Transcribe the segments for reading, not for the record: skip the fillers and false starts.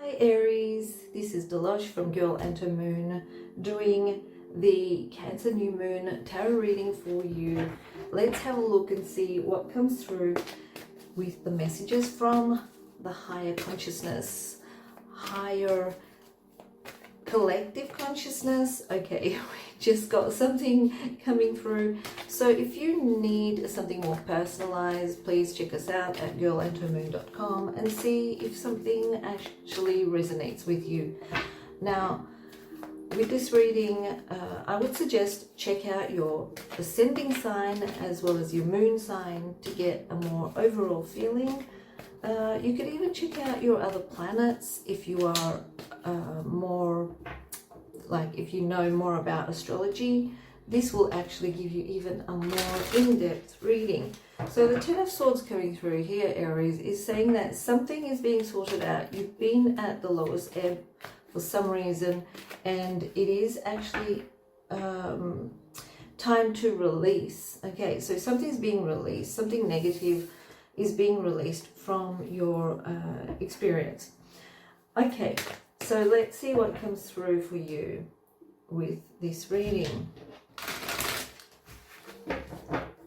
Hi Aries, this is Dilosh from Girl and Her Moon doing the Cancer New Moon Tarot reading for you. Let's have a look and see what comes through with the messages from the higher consciousness, higher collective consciousness. Okay, we just got something coming through. So if you need something more personalized, please check us out at girlandhermoon.com and see if something actually resonates with you. Now, with this reading, I would suggest check out your ascending sign as well as your moon sign to get a more overall feeling. You could even check out your other planets if you are more, like if you know more about astrology. This will actually give you even a more in-depth reading. So the Ten of Swords coming through here, Aries, is saying that something is being sorted out. You've been at the lowest ebb for some reason, and it is actually time to release. Okay, so something's being released, something negative is being released from your experience. Okay, so let's see what comes through for you with this reading.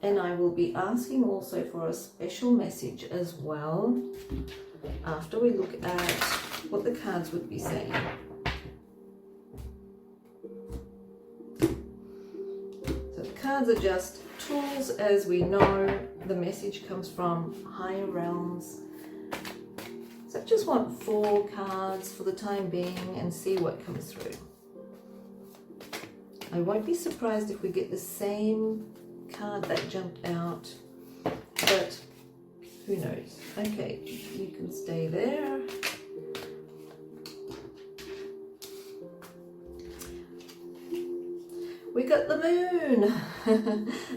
And I will be asking also for a special message as well after we look at what the cards would be saying. So the cards are just tools, as we know. The message comes from higher realms. So I just want 4 cards for the time being and see what comes through. I won't be surprised if we get the same card that jumped out, but who knows. Okay, you can stay there. We got the moon.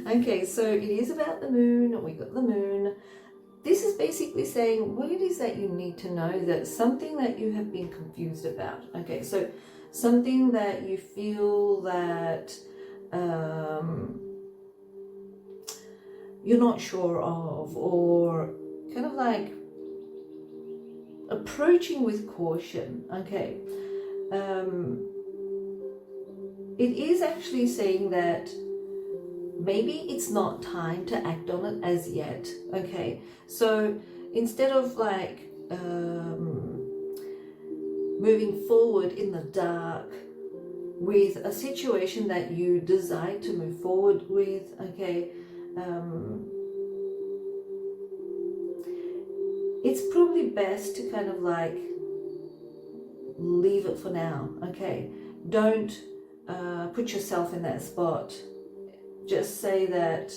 Okay, so it is about the moon. We got the moon. This is basically saying what it is that you need to know, that something that you have been confused about. Okay, so something that you feel that you're not sure of, or kind of like approaching with caution. Okay, it is actually saying that maybe it's not time to act on it as yet. Okay, so instead of like moving forward in the dark with a situation that you decide to move forward with, okay, it's probably best to kind of like leave it for now. Okay, don't put yourself in that spot. Just say that,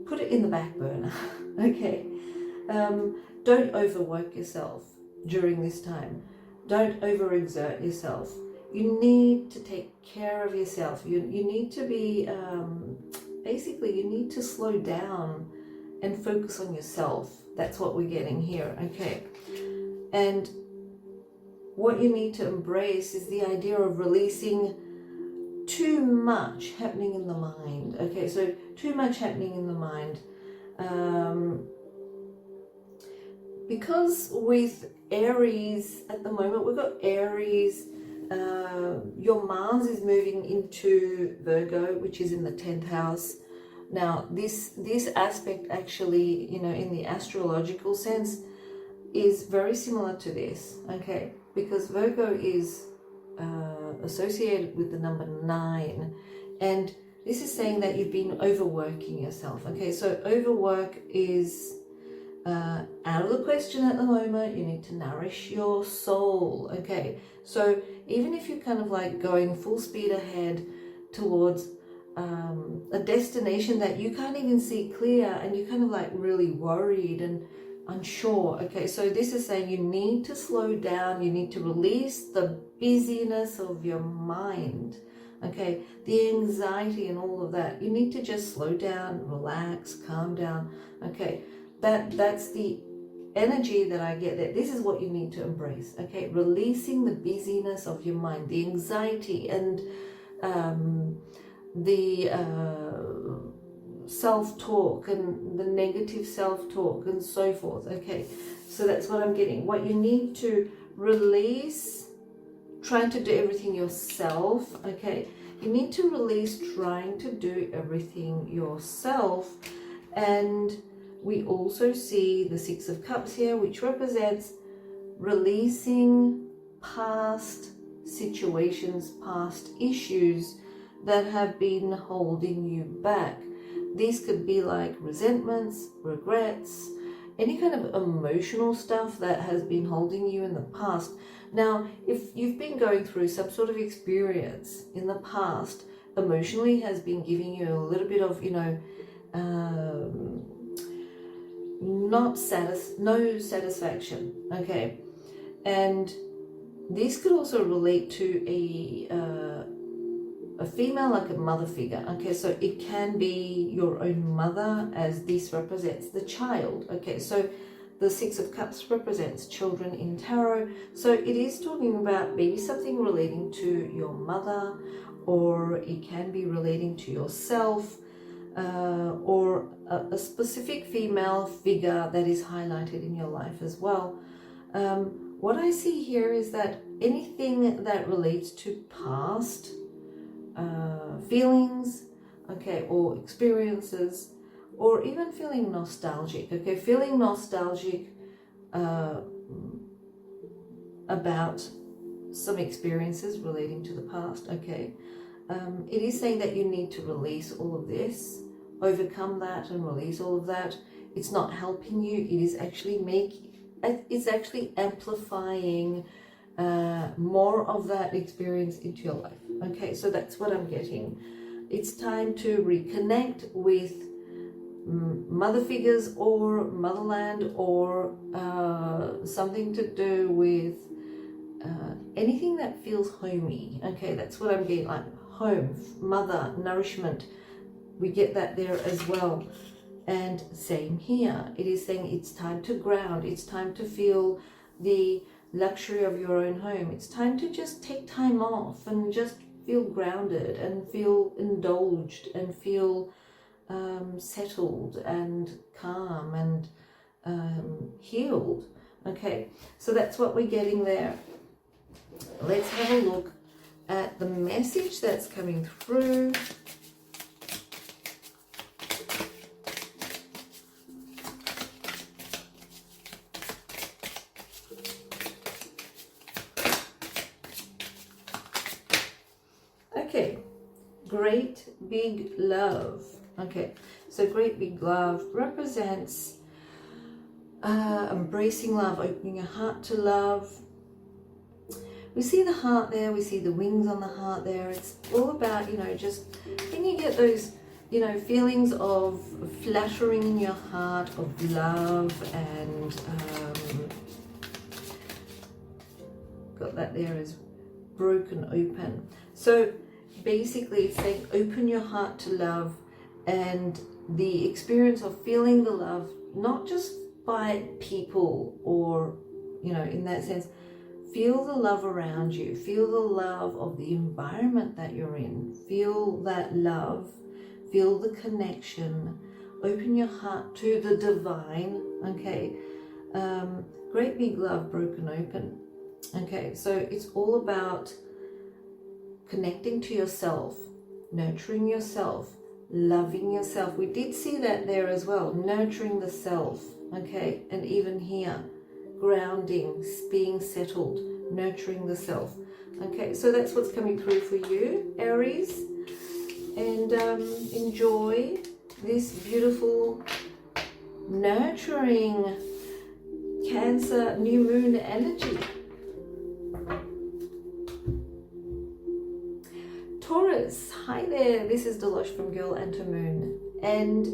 put it in the back burner. Okay, don't overwork yourself during this time. Don't overexert yourself. You need to take care of yourself. You need to be, basically you need to slow down and focus on yourself. That's what we're getting here. Okay, and what you need to embrace is the idea of releasing too much happening in the mind. Okay, so too much happening in the mind. Because with Aries at the moment, we've got Aries, your Mars is moving into Virgo, which is in the 10th house. Now this aspect actually, you know, in the astrological sense is very similar to this. Okay, because Virgo is associated with the number 9, and this is saying that you've been overworking yourself. Okay, so overwork is out of the question at the moment. You need to nourish your soul. Okay, so even if you're kind of like going full speed ahead towards a destination that you can't even see clear, and you're kind of like really worried and unsure. Okay, so this is saying you need to slow down. You need to release the busyness of your mind. Okay, the anxiety and all of that. You need to just slow down, relax, calm down. Okay, that's the energy that I get there. This is what you need to embrace. Okay, releasing the busyness of your mind, the anxiety, and the self-talk and the negative self-talk and so forth. Okay, so that's what I'm getting. What you need to release, trying to do everything yourself. Okay, you need to release trying to do everything yourself. And we also see the Six of Cups here, which represents releasing past situations, past issues that have been holding you back. These could be like resentments, regrets, any kind of emotional stuff that has been holding you in the past. Now, if you've been going through some sort of experience in the past, emotionally has been giving you a little bit of, no satisfaction, okay? And this could also relate to a female, like a mother figure, okay? So it can be your own mother, as this represents the child, okay? So the Six of Cups represents children in tarot. So it is talking about maybe something relating to your mother, or it can be relating to yourself, or a specific female figure that is highlighted in your life as well. What I see here is that anything that relates to past feelings, okay, or experiences, or even feeling nostalgic, okay, feeling nostalgic about some experiences relating to the past, okay. It is saying that you need to release all of this, overcome that and release all of that. It's not helping you. It is actually it's actually amplifying more of that experience into your life. Okay, so that's what I'm getting. It's time to reconnect with mother figures or motherland, or something to do with anything that feels homey. Okay, that's what I'm getting, like home, mother, nourishment. We get that there as well. And same here, it is saying it's time to ground. It's time to feel the luxury of your own home. It's time to just take time off and just feel grounded and feel indulged and feel settled and calm and healed. Okay, so that's what we're getting there. Let's have a look at the message that's coming through. Okay, great big love. Okay, so great big love represents embracing love, opening your heart to love. We see the heart there, we see the wings on the heart there. It's all about, just when you get those, feelings of fluttering in your heart, of love, and got that there as broken open. So basically it's saying open your heart to love, and the experience of feeling the love, not just by people or, in that sense, feel the love around you, feel the love of the environment that you're in, feel that love, feel the connection, open your heart to the divine, okay. Great big love broken open. Okay, so it's all about connecting to yourself, nurturing yourself, loving yourself. We did see that there as well, nurturing the self, okay, and even here, grounding, being settled, nurturing the self. Okay, so that's what's coming through for you, Aries, and enjoy this beautiful, nurturing Cancer new moon energy. Taurus, hi there, this is Dilosh from Girl and to Moon, and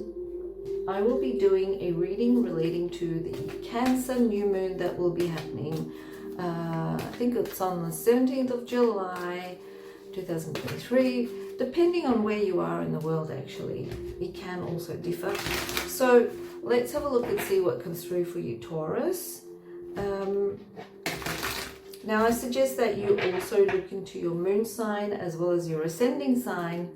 I will be doing a reading relating to the Cancer new moon that will be happening. I think it's on the 17th of July 2023, depending on where you are in the world. Actually, it can also differ. So let's have a look and see what comes through for you, Taurus. Now I suggest that you also look into your moon sign as well as your ascending sign,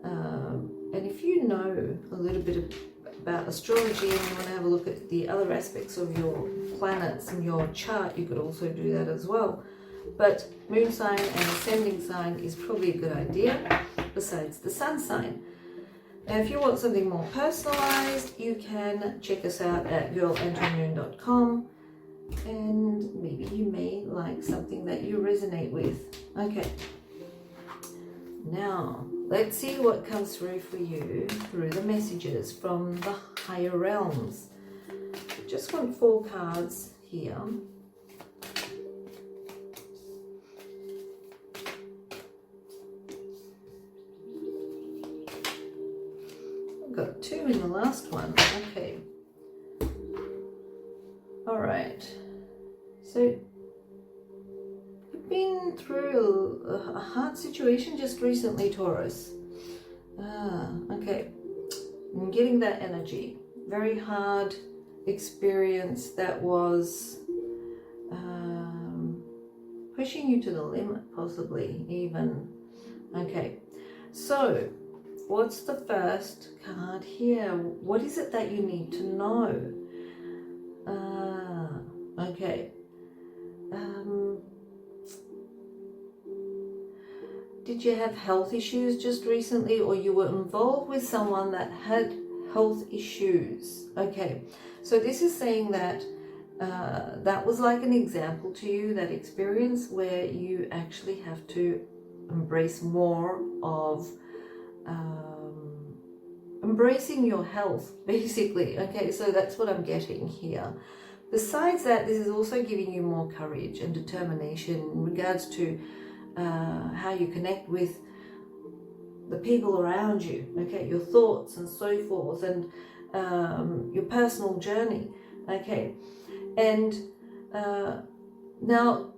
and if you you know a little bit about astrology and you want to have a look at the other aspects of your planets and your chart, you could also do that as well. But moon sign and ascending sign is probably a good idea, besides the sun sign. Now, if you want something more personalized, you can check us out at girlantomoon.com, and maybe you may like something that you resonate with. Okay, now let's see what comes through for you through the messages from the higher realms. Just want 4 cards here. Got 2 in the last one. Okay. All right. So you've been through a hard situation just recently, Taurus. Okay. I'm getting that energy. Very hard experience that was pushing you to the limit, possibly even. Okay. So what's the first card here? What is it that you need to know? Okay. Did you have health issues just recently, or you were involved with someone that had health issues? Okay. So this is saying that that was like an example to you, that experience where you actually have to embrace more of embracing your health, basically. Okay, so that's what I'm getting here. Besides that, this is also giving you more courage and determination in regards to how you connect with the people around you, okay, your thoughts and so forth, and your personal journey. Okay, and now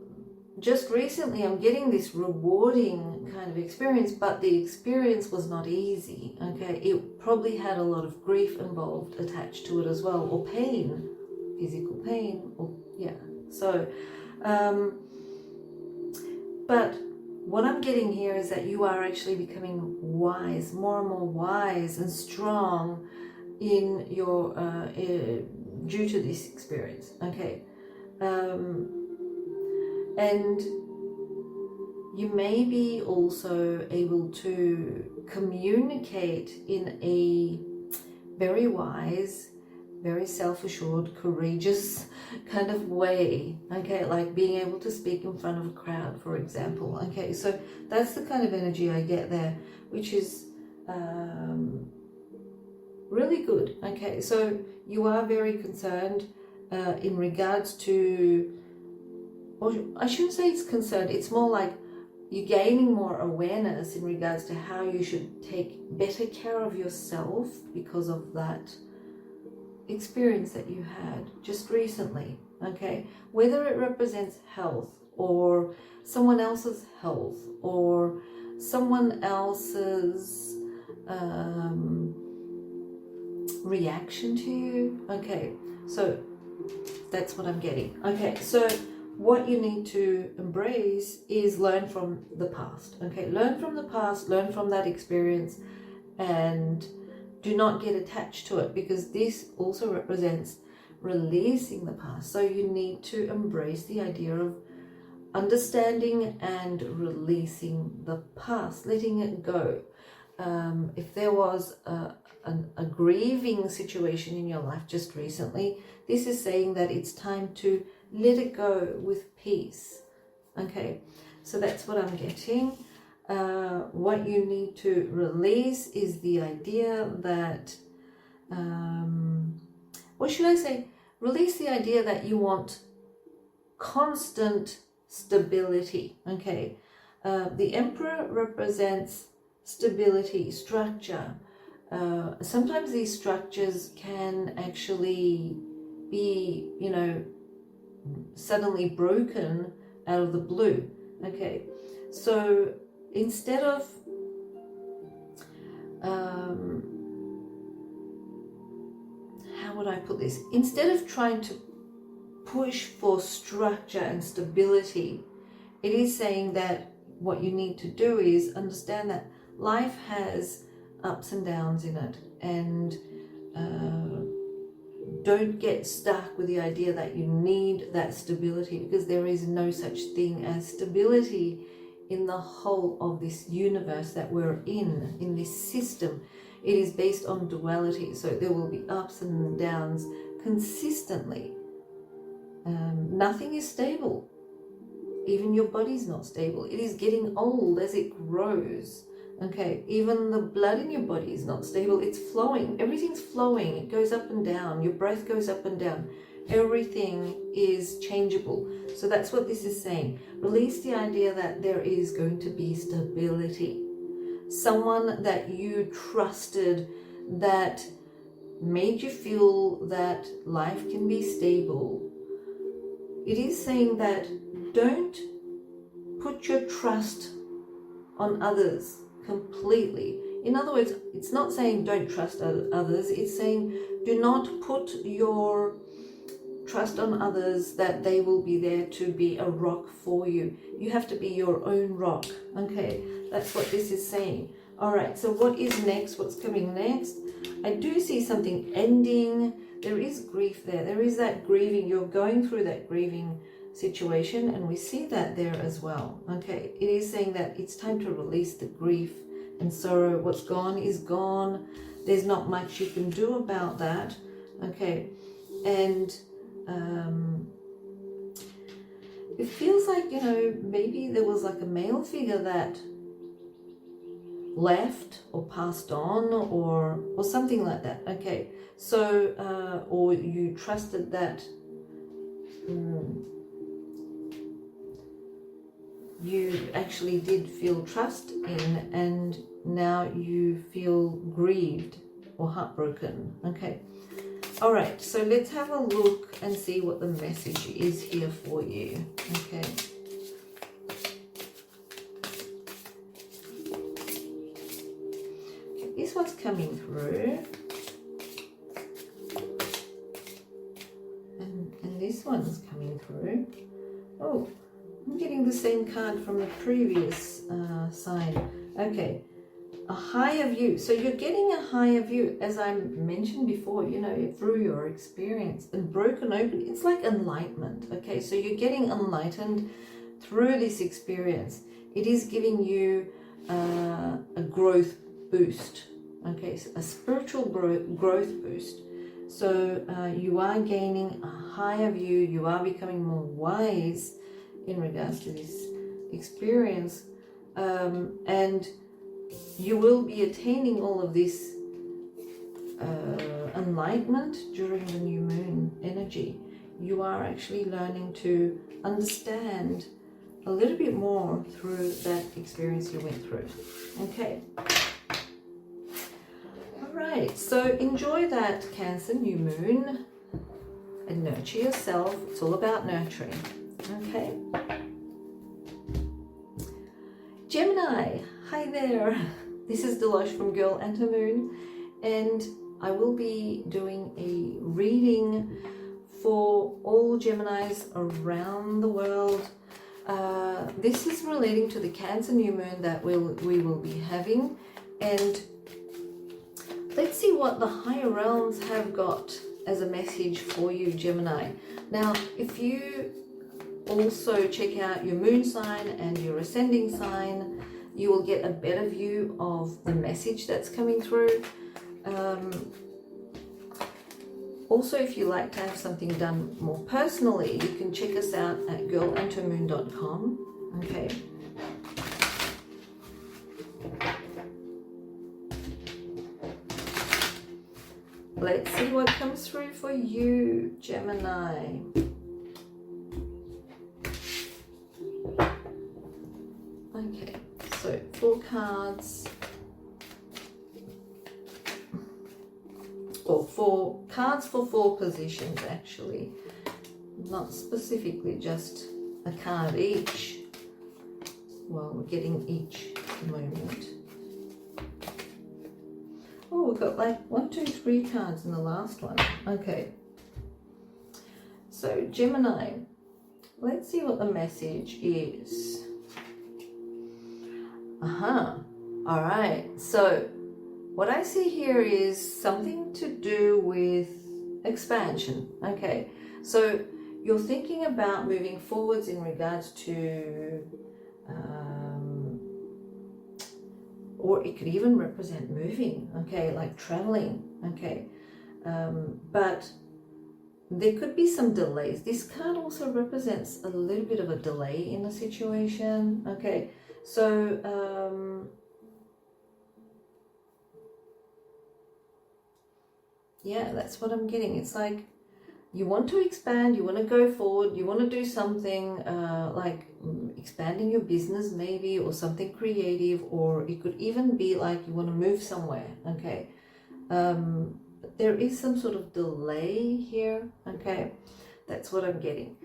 just recently I'm getting this rewarding kind of experience, but the experience was not easy. Okay, it probably had a lot of grief involved attached to it as well, or pain, physical pain, or yeah. So but what I'm getting here is that you are actually becoming wise, more and more wise and strong in your due to this experience. Okay, and you may be also able to communicate in a very wise, very self-assured, courageous kind of way. Okay, like being able to speak in front of a crowd, for example. Okay, so that's the kind of energy I get there, which is really good. Okay, so you are very concerned in regards to, or I shouldn't say it's concerned, it's more like you're gaining more awareness in regards to how you should take better care of yourself because of that experience that you had just recently. Okay, whether it represents health or someone else's health or someone else's reaction to you. Okay, so that's what I'm getting. Okay, so what you need to embrace is learn from the past. Okay, learn from the past, learn from that experience, and do not get attached to it, because this also represents releasing the past. So you need to embrace the idea of understanding and releasing the past, letting it go. If there was a grieving situation in your life just recently, this is saying that it's time to let it go with peace. Okay, so that's what I'm getting. What you need to release is the idea that, what should I say? Release the idea that you want constant stability. Okay, the Emperor represents stability, structure. Sometimes these structures can actually be, you know, suddenly broken out of the blue. Okay, so instead of how would I put this? Instead of trying to push for structure and stability, it is saying that what you need to do is understand that life has ups and downs in it, and don't get stuck with the idea that you need that stability, because there is no such thing as stability in the whole of this universe that we're in this system. It is based on duality, so there will be ups and downs consistently. Nothing is stable. Even your body's not stable. It is getting old as it grows. Okay, even the blood in your body is not stable. It's flowing. Everything's flowing. It goes up and down. Your breath goes up and down. Everything is changeable. So that's what this is saying. Release the idea that there is going to be stability. Someone that you trusted, that made you feel that life can be stable. It is saying that don't put your trust on others completely. In other words, it's not saying don't trust others. It's saying do not put your trust on others that they will be there to be a rock for you. You have to be your own rock. Okay, that's what this is saying. All right, so what is next? What's coming next? I do see something ending. There is grief there. There is that grieving. You're going through that grieving situation, and we see that there as well. Okay, it is saying that it's time to release the grief and sorrow. What's gone is gone. There's not much you can do about that. Okay, and it feels like, you know, maybe there was like a male figure that left or passed on, or something like that. Okay, so or you trusted that you actually did feel trust in, and now you feel grieved or heartbroken. Okay, all right, so let's have a look and see what the message is here for you. Okay, this one's coming through, and this one's coming through. Oh, I'm getting the same card from the previous sign. Okay, a higher view. So you're getting a higher view, as I mentioned before, you know, through your experience, and broken open. It's like enlightenment. Okay, so you're getting enlightened through this experience. It is giving you a growth boost. Okay, so a spiritual growth boost. So you are gaining a higher view. You are becoming more wise in regards to this experience, and you will be attaining all of this enlightenment during the new moon energy. You are actually learning to understand a little bit more through that experience you went through. Okay, all right, so enjoy that Cancer new moon and nurture yourself. It's all about nurturing. Okay, Gemini, hi there. This is Dilosh from Girl and Her Moon, and I will be doing a reading for all Geminis around the world. This is relating to the Cancer new moon that we will be having, and let's see what the higher realms have got as a message for you, Gemini. Now, if you also check out your moon sign and your ascending sign, you will get a better view of the message that's coming through. Also, if you like to have something done more personally, you can check us out at girlandhermoon.com. Okay. Let's see what comes through for you, Gemini. Okay, so 4 cards, or 4 cards for 4 positions actually, not specifically just a card each. Well, we're getting each at the moment. Oh, we've got like 1, 2, 3 cards in the last one. Okay, so Gemini, let's see what the message is. All right, so what I see here is something to do with expansion. Okay, so you're thinking about moving forwards in regards to or it could even represent moving, okay, like traveling, okay, but there could be some delays. This card also represents a little bit of a delay in a situation, okay, so yeah, that's what I'm getting. It's like you want to expand, you want to go forward, you want to do something like expanding your business maybe, or something creative, or it could even be like you want to move somewhere, okay. There is some sort of delay here, okay. That's what I'm getting.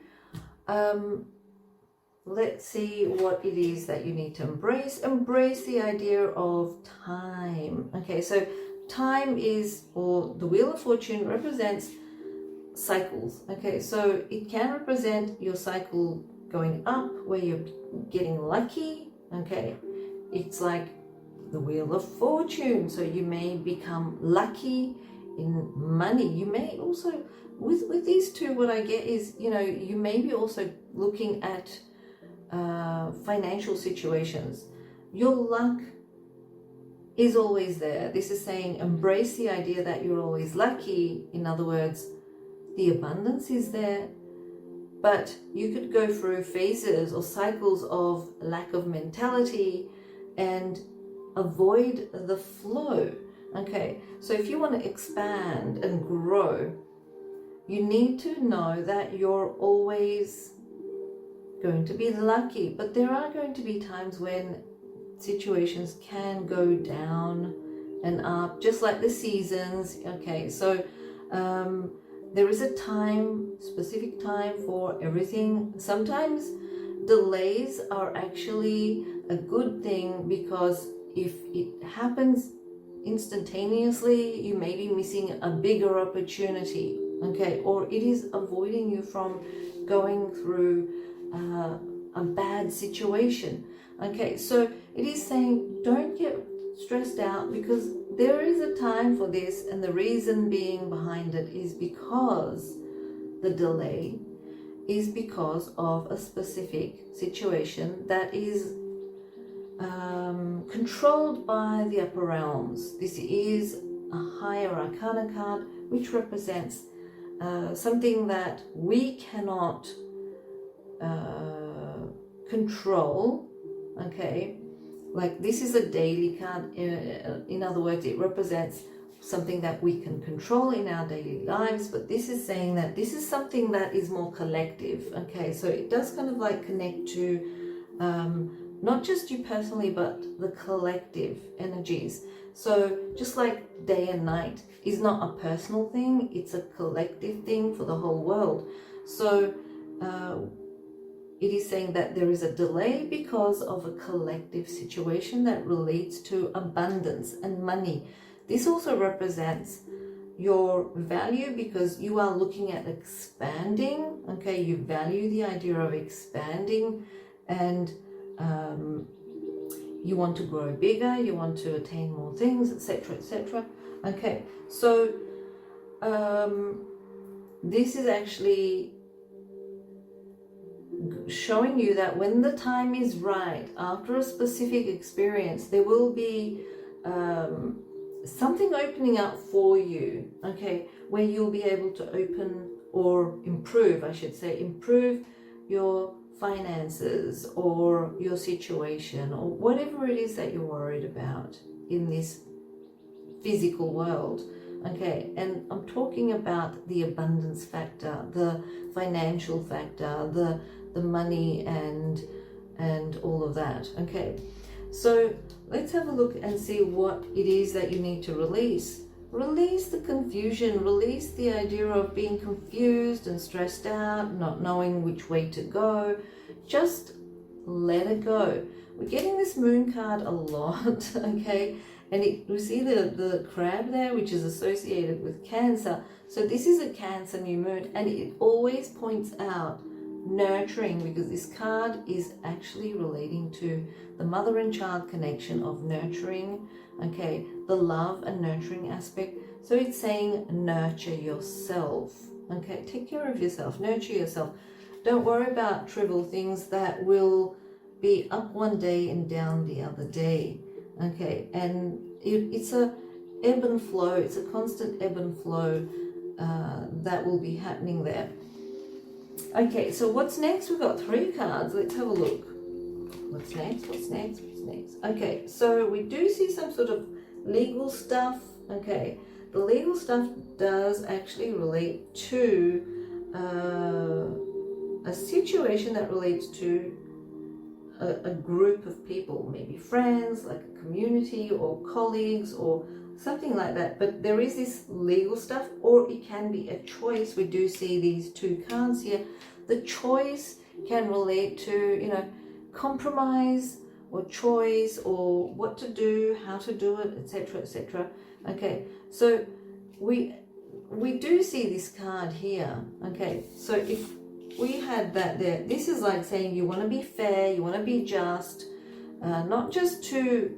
Let's see what it is that you need to embrace. Embrace the idea of time, okay. So time is, or the Wheel of Fortune represents cycles, okay. So it can represent your cycle going up where you're getting lucky, okay. It's like the Wheel of Fortune, so you may become lucky in money. You may also, with these two, what I get is, you know, you may be also looking at financial situations. Your luck is always there. This is saying embrace the idea that you're always lucky. In other words, the abundance is there, but you could go through phases or cycles of lack of mentality and avoid the flow, okay. So if you want to expand and grow, you need to know that you're always going to be lucky, but there are going to be times when situations can go down and up, just like the seasons, okay. So there is a time, specific time for everything. Sometimes delays are actually a good thing, because if it happens instantaneously, you may be missing a bigger opportunity, okay, or it is avoiding you from going through a bad situation, okay. So it is saying don't get stressed out, because there is a time for this, and the reason being behind it is because the delay is because of a specific situation that is controlled by the upper realms. This is a higher arcana card, which represents something that we cannot control, okay. Like this is a daily card. In other words, it represents something that we can control in our daily lives, but this is saying that this is something that is more collective, okay. So it does kind of like connect to not just you personally, but the collective energies. So just like day and night is not a personal thing, it's a collective thing for the whole world. So it is saying that there is a delay because of a collective situation that relates to abundance and money. This also represents your value, because you are looking at expanding, okay. You value the idea of expanding, and you want to grow bigger, you want to attain more things, etc., etc., okay. So this is actually showing you that when the time is right, after a specific experience, there will be something opening up for you, okay, where you'll be able to open, or improve, I should say, improve your finances or your situation, or whatever it is that you're worried about in this physical world, okay. And I'm talking about the abundance factor, the financial factor, the money and all of that, okay. So let's have a look and see what it is that you need to release. Release the confusion, release the idea of being confused and stressed out, not knowing which way to go. Just let it go. We're getting this moon card a lot, okay. And we see the crab there, which is associated with Cancer. So this is a Cancer new moon, and it always points out nurturing, because this card is actually relating to the mother and child connection of nurturing, okay, the love and nurturing aspect. So it's saying nurture yourself, okay, take care of yourself, nurture yourself. Don't worry about trivial things that will be up one day and down the other day, okay, and it's a ebb and flow, it's a constant ebb and flow that will be happening there. Okay, so what's next? We've got 3 cards. Let's have a look. What's next? What's next? What's next? Okay, so we do see some sort of legal stuff. Okay, the legal stuff does actually relate to a situation that relates to a group of people, maybe friends, like a community or colleagues or something like that. But there is this legal stuff, or it can be a choice. We do see these 2 cards here. The choice can relate to, you know, compromise or choice, or what to do, how to do it, etc., etc. Okay, so we do see this card here. Okay, so if we had that there, this is like saying you want to be fair, you want to be just, not just to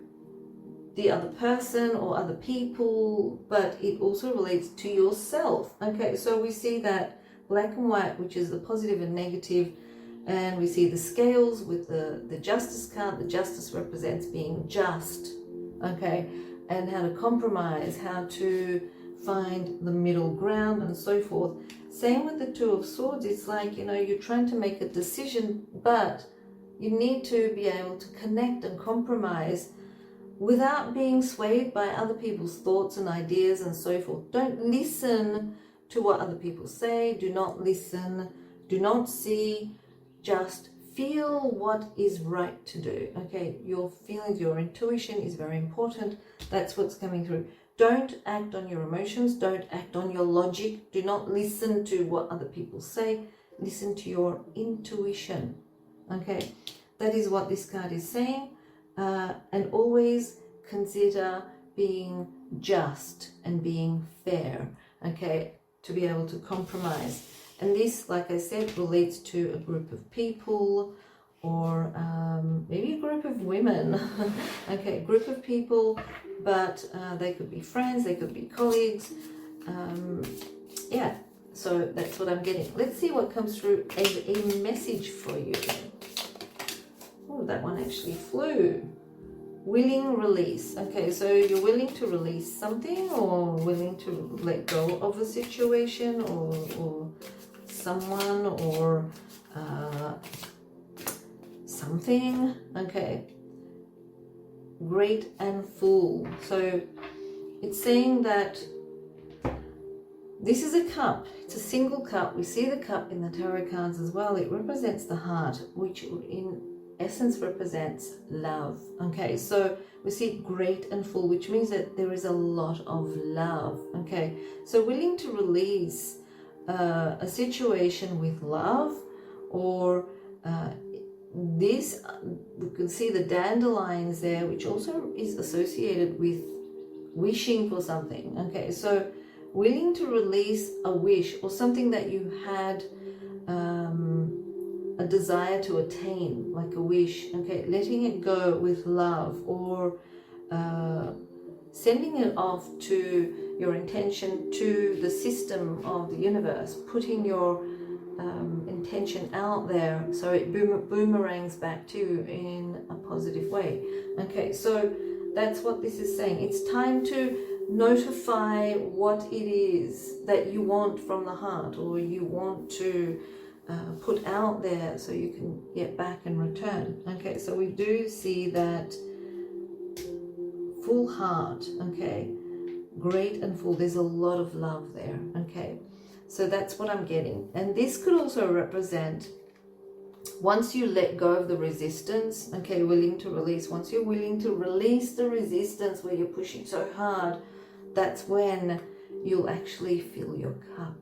the other person or other people, but it also relates to yourself. Okay, so we see that black and white, which is the positive and negative, and we see the scales with the justice card. The justice represents being just, okay, and how to compromise, how to find the middle ground and so forth. Same with the 2 of Swords. It's like, you know, you're trying to make a decision, but you need to be able to connect and compromise without being swayed by other people's thoughts and ideas and so forth. Don't listen to what other people say. Do not listen. Do not see. Just feel what is right to do. Okay, your feelings, your intuition is very important. That's what's coming through. Don't act on your emotions. Don't act on your logic. Do not listen to what other people say. Listen to your intuition. Okay, that is what this card is saying. And always consider being just and being fair, okay, to be able to compromise. And this, like I said, relates to a group of people, or maybe a group of women. Okay, group of people, but they could be friends, they could be colleagues. Yeah, so that's what I'm getting. Let's see what comes through as a message for you. Oh, that one actually flew. Willing release. Okay, so you're willing to release something, or willing to let go of a situation, or someone, or something. Okay, great and full. So it's saying that this is a cup. It's a single cup. We see the cup in the tarot cards as well. It represents the heart, which in essence represents love. Okay, so we see great and full, which means that there is a lot of love. Okay, so willing to release a situation with love, or this, we can see the dandelions there, which also is associated with wishing for something. Okay, so willing to release a wish or something that you had a desire to attain, like a wish. Okay, letting it go with love, or sending it off to your intention, to the system of the universe, putting your intention out there so it boomerangs back to you in a positive way. Okay, so that's what this is saying. It's time to notify what it is that you want from the heart, or you want to put out there so you can get back and return. Okay, so we do see that full heart. Okay, great and full. There's a lot of love there. Okay, so that's what I'm getting. And this could also represent, once you let go of the resistance, okay, willing to release, once you're willing to release the resistance where you're pushing so hard, that's when you'll actually fill your cup.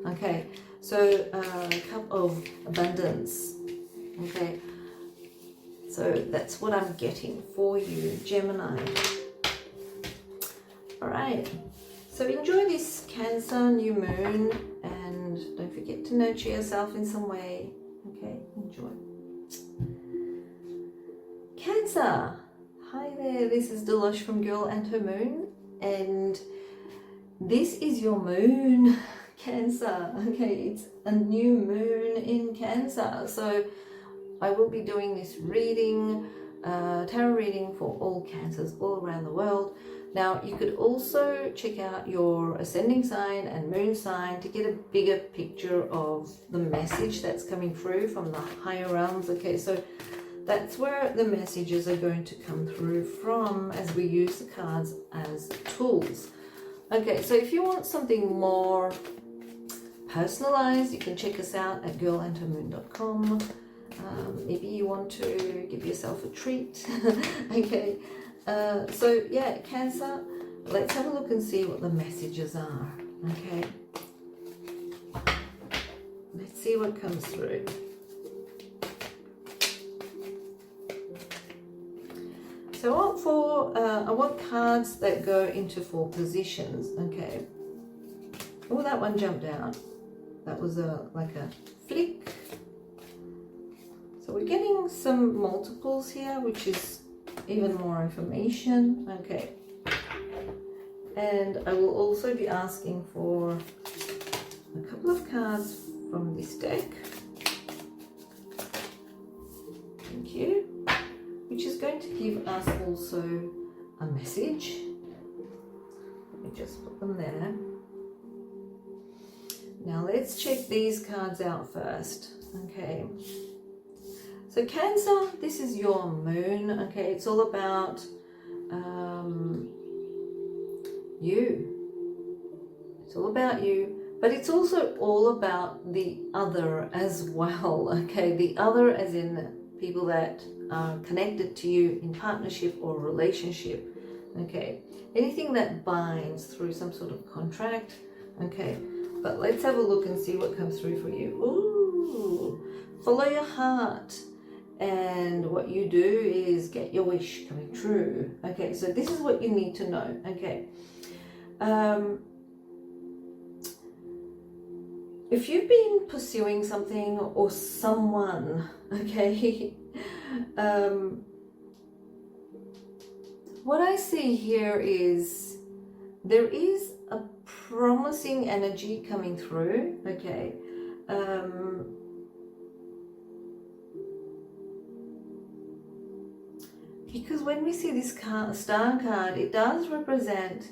Okay, so cup of abundance. Okay, so that's what I'm getting for you, Gemini. All right, so So enjoy this Cancer new moon, and don't forget to nurture yourself in some way. Okay, enjoy. Cancer, hi there, this is Dilosh from Girl and Her Moon, and this is your moon, Cancer. Okay, it's a new moon in Cancer, so I will be doing this reading, tarot reading for all Cancers all around the world. Now, you could also check out your ascending sign and moon sign to get a bigger picture of the message that's coming through from the higher realms. Okay, so that's where the messages are going to come through from as we use the cards as tools. Okay, so if you want something more personalized, you can check us out at girlandhermoon.com. Maybe you want to give yourself a treat. Okay. So yeah, Cancer, let's have a look and see what the messages are. Okay, let's see what comes through. So I want cards that go into 4 positions. Okay. Oh, that one jumped out. That was like a flick. So we're getting some multiples here, which is even more information. Okay, and I will also be asking for a couple of cards from this deck. Thank you. Which is going to give us also a message. Let me just put them there. Now let's check these cards out first. Okay. So Cancer, this is your moon. Okay, it's all about you. It's all about you, but it's also all about the other as well. Okay, the other as in people that are connected to you in partnership or relationship. Okay, anything that binds through some sort of contract. Okay, but let's have a look and see what comes through for you. Ooh, follow your heart. And what you do is get your wish coming true. Okay, so this is what you need to know. Okay. If you've been pursuing something or someone, okay, what I see here is there is a promising energy coming through. Okay. Because when we see this star card, it does represent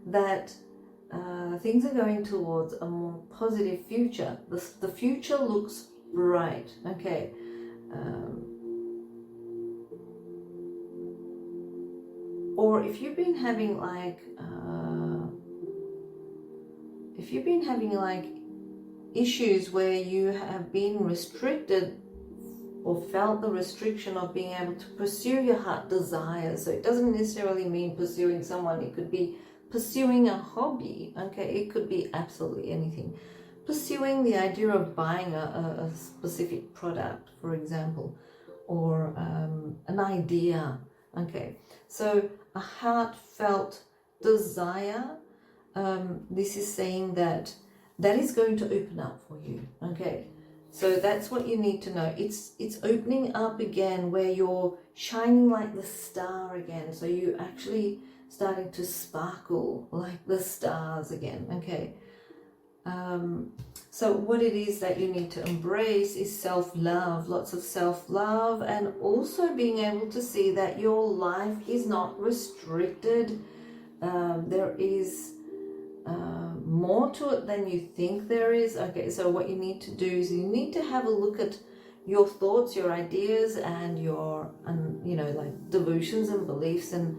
that things are going towards a more positive future. The future looks bright. Okay. Or if you've been having like, issues where you have been restricted or felt the restriction of being able to pursue your heart desires. So it doesn't necessarily mean pursuing someone. It could be pursuing a hobby. Okay, it could be absolutely anything. Pursuing the idea of buying a specific product, for example, or an idea. Okay, so a heartfelt desire. This is saying that is going to open up for you. Okay. So that's what you need to know. It's opening up again where you're shining like the star again. So you're actually starting to sparkle like the stars again. Okay. So what it is that you need to embrace is self-love, lots of self-love, and also being able to see that your life is not restricted. There is more to it than you think there is. Okay, so what you need to do is you need to have a look at your thoughts, your ideas, and your, like delusions and beliefs and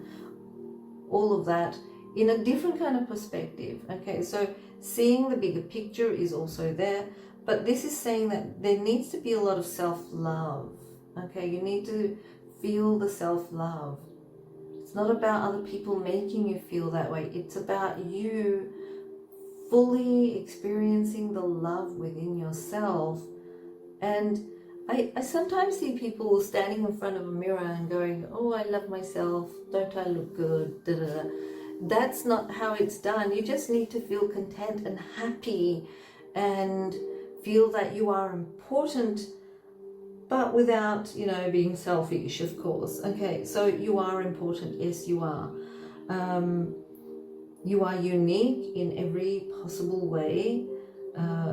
all of that in a different kind of perspective. Okay, so seeing the bigger picture is also there, but this is saying that there needs to be a lot of self-love. Okay, you need to feel the self-love. It's not about other people making you feel that way. It's about you fully experiencing the love within yourself. And I sometimes see people standing in front of a mirror and going, oh, I love myself, don't I look good, da, da, da. that's not how it's done. You just need to feel content and happy and feel that you are important, but without, you know, being selfish, of course. Okay, so you are important. Yes, you are. You are unique in every possible way.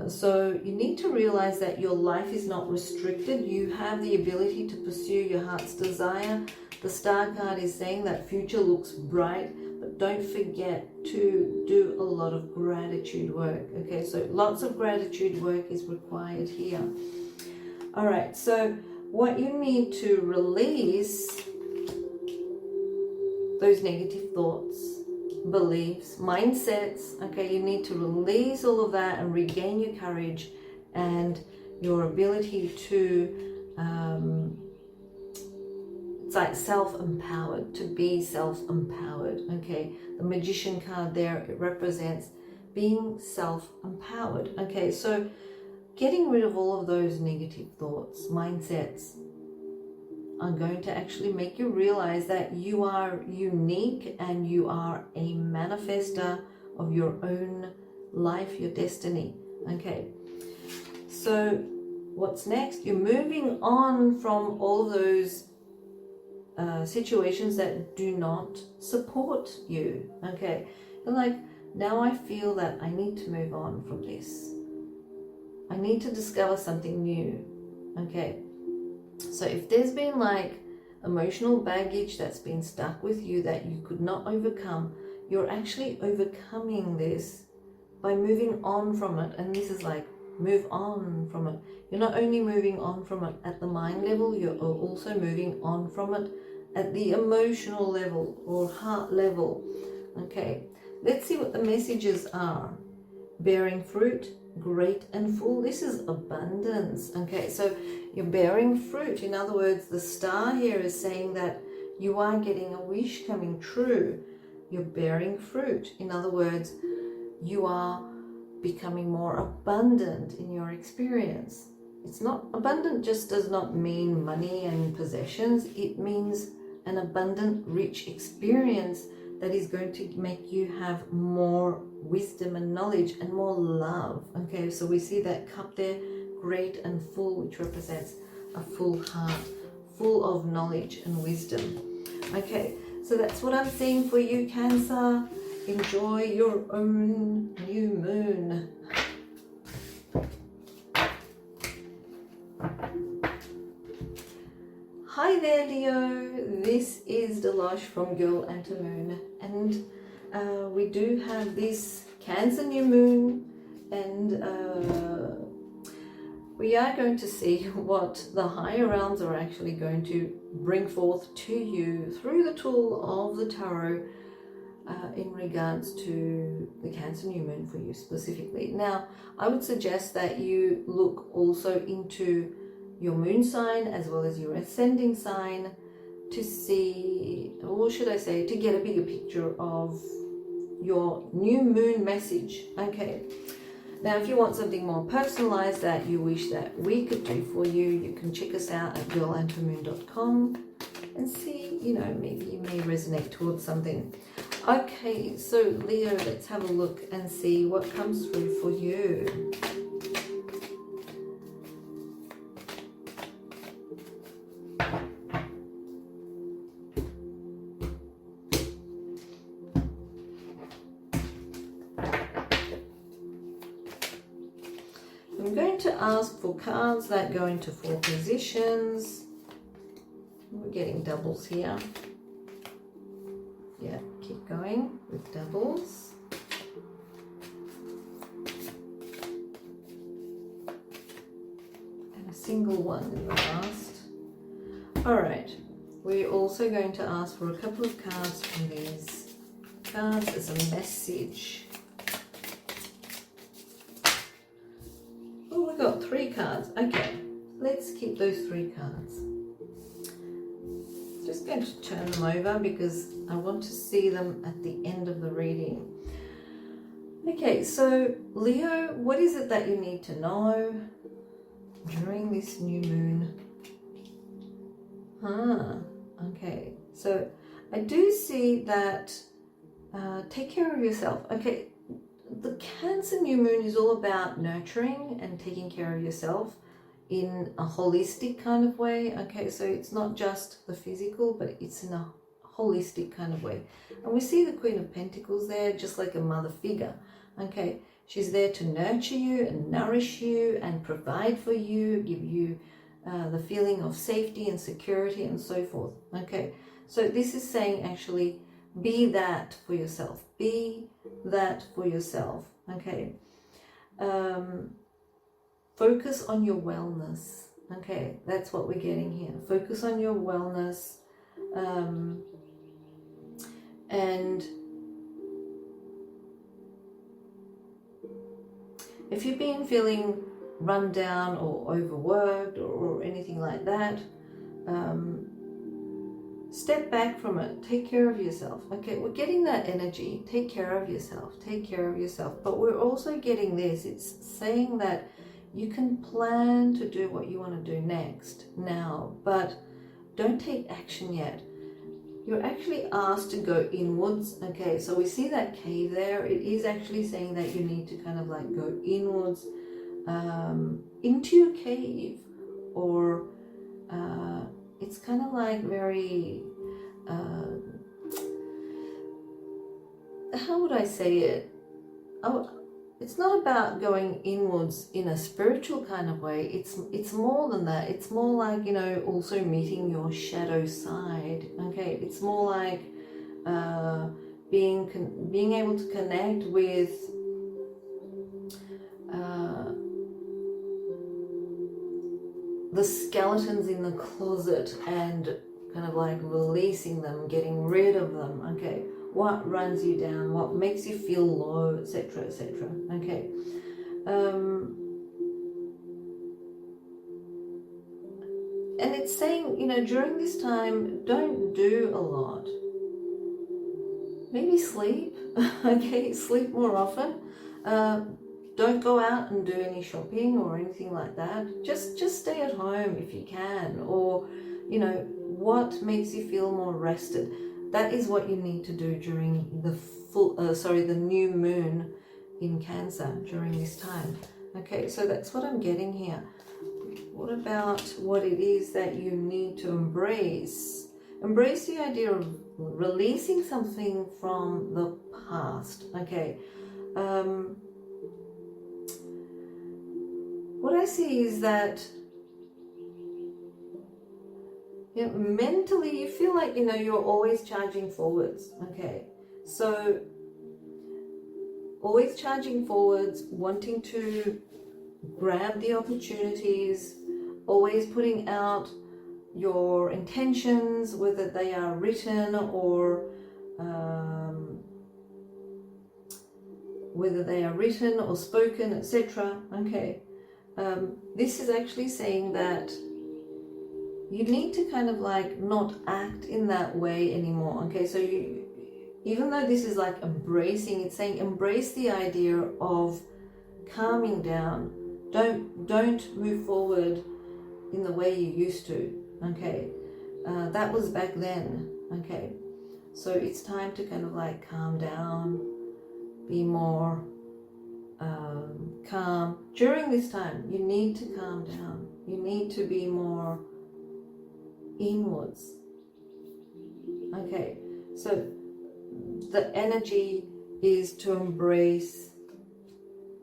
So you need to realize that your life is not restricted. You have the ability to pursue your heart's desire. The star card is saying that future looks bright, but don't forget to do a lot of gratitude work. Okay, so lots of gratitude work is required here. All right, so what you need to release, those negative thoughts, beliefs, mindsets. Okay, you need to release all of that and regain your courage and your ability to it's like self-empowered, to be self-empowered. Okay, the Magician card there, it represents being self-empowered. Okay, so getting rid of all of those negative thoughts, mindsets, are going to actually make you realize that you are unique and you are a manifester of your own life, your destiny. Okay, so what's next? You're moving on from all those situations that do not support you. Okay, you're like, now I feel that I need to move on from this. I need to discover something new. Okay, so if there's been like emotional baggage that's been stuck with you that you could not overcome, you're actually overcoming this by moving on from it. And this is like, move on from it. You're not only moving on from it at the mind level, you're also moving on from it at the emotional level or heart level. Okay, let's see what the messages are. Bearing fruit, great and full. This is abundance. Okay, so you're bearing fruit. In other words, the star here is saying that you are getting a wish coming true. You're bearing fruit. In other words, you are becoming more abundant in your experience. It's not abundant, just does not mean money and possessions. It means an abundant, rich experience that is going to make you have more wisdom and knowledge and more love. Okay, so we see that cup there, great and full, which represents a full heart, full of knowledge and wisdom. Okay, so that's what I'm seeing for you, Cancer. Enjoy your own new moon. Hi there, Leo. This is Dilosh from Girl and to Moon, and we do have this Cancer new moon, and we are going to see what the higher realms are actually going to bring forth to you through the tool of the tarot in regards to the Cancer new moon for you specifically. Now, I would suggest that you look also into your moon sign as well as your ascending sign to see, or should I say, to get a bigger picture of your new moon message. Okay, now if you want something more personalized that you wish that we could do for you, you can check us out at girlandtomoon.com and see, you know, maybe you may resonate towards something. Okay, so Leo, let's have a look and see what comes through for you. I'm going to ask for cards that go into 4 positions. We're getting doubles here. Yeah, keep going with doubles. And a single one in the last. Alright, we're also going to ask for a couple of cards from these cards as a message. Oh, we got 3 cards. Okay, let's keep those 3 cards. Just going to turn them over because I want to see them at the end of the reading. Okay, so Leo, what is it that you need to know during this new moon? Okay, so I do see that take care of yourself. Okay, the Cancer new moon is all about nurturing and taking care of yourself in a holistic kind of way. Okay, so it's not just the physical, but it's in a holistic kind of way. And we see the Queen of Pentacles there, just like a mother figure. Okay, she's there to nurture you and nourish you and provide for you, give you the feeling of safety and security and so forth. Okay, so this is saying actually be that for yourself. Be that for yourself. Okay, focus on your wellness. Okay, that's what we're getting here. Focus on your wellness. And if you've been feeling run down or overworked or anything like that, step back from it. Take care of yourself. Okay, we're getting that energy. Take care of yourself. Take care of yourself. But we're also getting this. It's saying that you can plan to do what you want to do next, now, but don't take action yet. You're actually asked to go inwards. Okay, so we see that cave there. It is actually saying that you need to kind of like go inwards into your cave, or it's kind of like very, how would I say it? It's not about going inwards in a spiritual kind of way. It's more than that. It's more like, you know, also meeting your shadow side. Okay, it's more like being able to connect with the skeletons in the closet and kind of like releasing them, getting rid of them. Okay, what runs you down, what makes you feel low, etc., etc. Okay, and it's saying, you know, during this time, don't do a lot. Maybe sleep. Okay, sleep more often. Don't go out and do any shopping or anything like that. Just stay at home if you can, or, you know, what makes you feel more rested. That is what you need to do during the the new moon in Cancer during this time. Okay, so that's what I'm getting here. What about what it is that you need to embrace? Embrace the idea of releasing something from the past. Okay. What I see is that, you know, mentally you feel like, you know, you're always charging forwards. Okay, so always charging forwards, wanting to grab the opportunities, always putting out your intentions, whether they are written or spoken, etc. Okay, this is actually saying that you need to kind of like not act in that way anymore. Okay, so you, even though this is like embracing, it's saying embrace the idea of calming down. Don't move forward in the way you used to. Okay, that was back then. Okay, so it's time to kind of like calm down, be more calm. During this time, you need to calm down. You need to be more inwards. Okay, so the energy is to embrace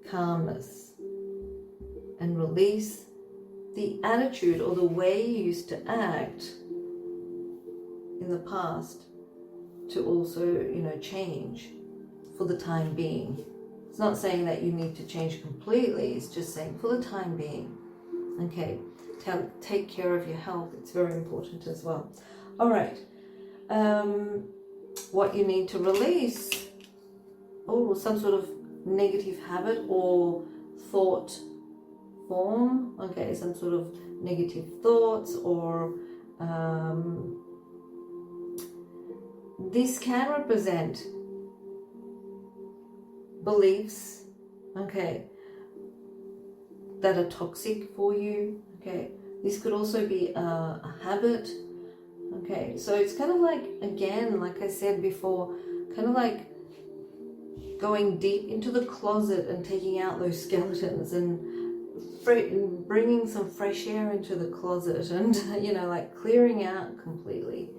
calmness and release the attitude or the way you used to act in the past, to also, you know, change for the time being. It's not saying that you need to change completely, it's just saying for the time being. Okay, take care of your health, it's very important as well. All right, what you need to release, some sort of negative habit or thought form. Okay, some sort of negative thoughts, or this can represent beliefs, okay, that are toxic for you. Okay, this could also be a habit. Okay, so it's kind of like, again, like I said before, kind of like going deep into the closet and taking out those skeletons and bringing some fresh air into the closet and, you know, like clearing out completely,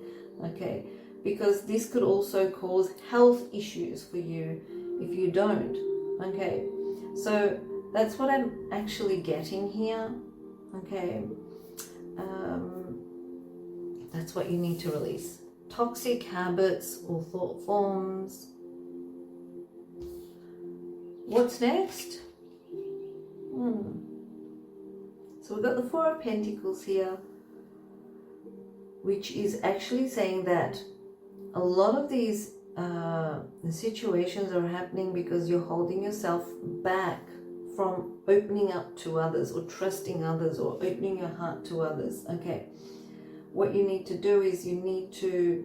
okay? Because this could also cause health issues for you if you don't, okay? So that's what I'm actually getting here, okay? That's what you need to release. Toxic habits or thought forms. What's next? So we've got the Four of Pentacles here, which is actually saying that a lot of these situations are happening because you're holding yourself back from opening up to others or trusting others or opening your heart to others, okay? What you need to do is you need to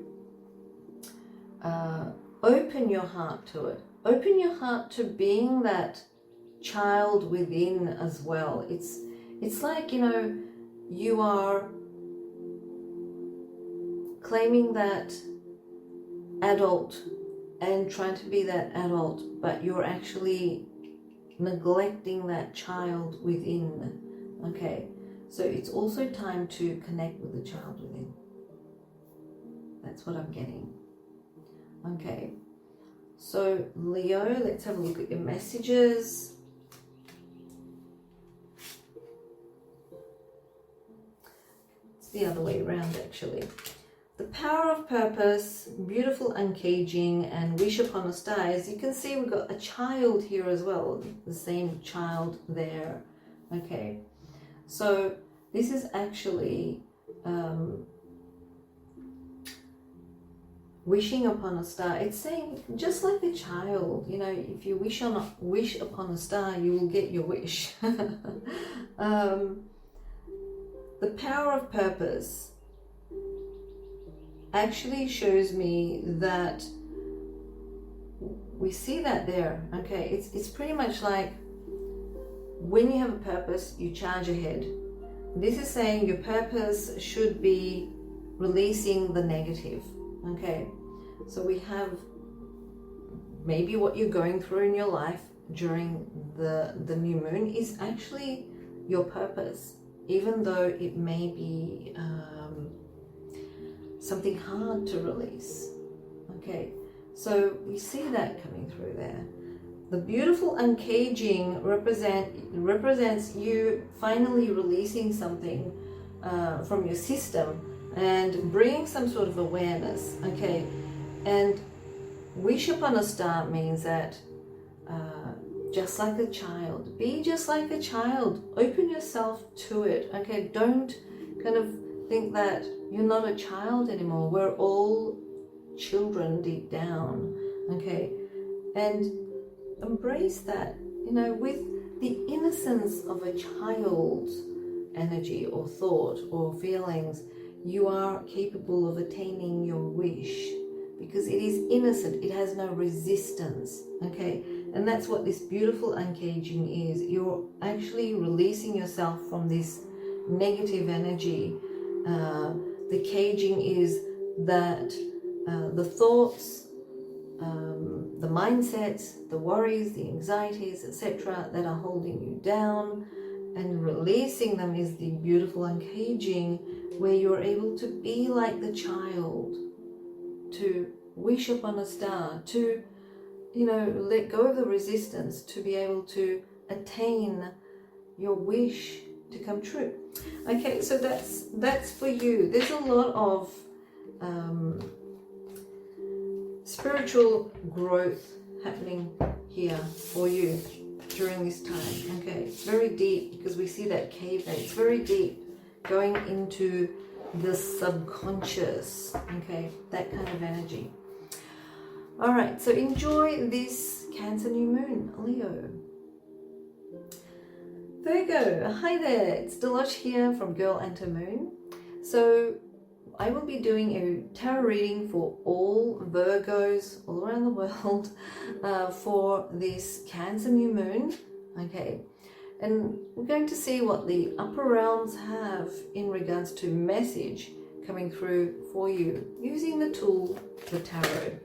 open your heart to it. Open your heart to being that child within as well. It's like, you know, you are claiming that adult and trying to be that adult, but you're actually neglecting that child within, okay? So it's also time to connect with the child within. That's what I'm getting. Okay. So Leo, let's have a look at your messages. It's the other way around actually. The power of purpose, beautiful uncaging, and wish upon a star. As you can see, we've got a child here as well, the same child there. Okay, so this is actually wishing upon a star. It's saying just like a child, you know, if you wish upon a star, you will get your wish. The power of purpose actually shows me that we see that there, okay? It's pretty much like when you have a purpose, you charge ahead. This is saying your purpose should be releasing the negative, okay? So we have maybe what you're going through in your life during the new moon is actually your purpose, even though it may be something hard to release, okay? So we see that coming through there. The beautiful uncaging represents you finally releasing something from your system and bringing some sort of awareness, okay? And wish upon a star means that just like a child, be just like a child, open yourself to it, okay? Don't kind of think that you're not a child anymore. We're all children deep down, okay? And embrace that, you know, with the innocence of a child's energy or thought or feelings. You are capable of attaining your wish because it is innocent. It has no resistance, okay? And that's what this beautiful uncaging is. You're actually releasing yourself from this negative energy. The caging is that the thoughts, the mindsets, the worries, the anxieties, etc. that are holding you down, and releasing them is the beautiful uncaging, where you're able to be like the child, to wish upon a star, to, you know, let go of the resistance, to be able to attain your wish to come true. Okay, so that's for you. There's a lot of spiritual growth happening here for you during this time. Okay, it's very deep because we see that cave there. It's very deep, going into the subconscious. Okay, that kind of energy. All right, so enjoy this Cancer new moon, Leo. Virgo, hi there, it's Dilosh here from Girl and to Moon. So I will be doing a tarot reading for all Virgos all around the world for this Cancer new moon, okay? And we're going to see what the upper realms have in regards to message coming through for you using the tool, the tarot.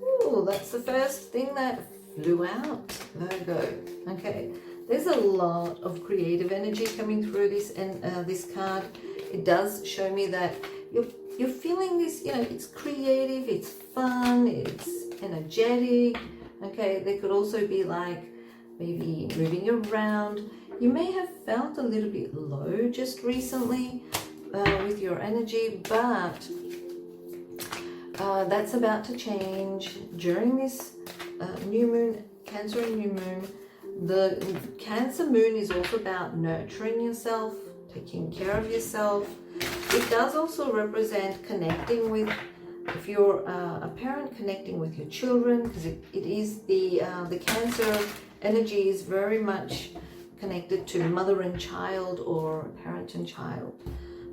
Ooh, that's the first thing that flew out, Virgo. Okay, there's a lot of creative energy coming through this, and this card. It does show me that you're feeling this, you know, it's creative, it's fun, it's energetic. Okay, there could also be like maybe moving around. You may have felt a little bit low just recently with your energy, but that's about to change during this new moon, Cancer and new moon. The Cancer moon is also about nurturing yourself, taking care of yourself. It does also represent connecting with, if you're a parent, connecting with your children, because it is the Cancer energy is very much connected to mother and child, or parent and child,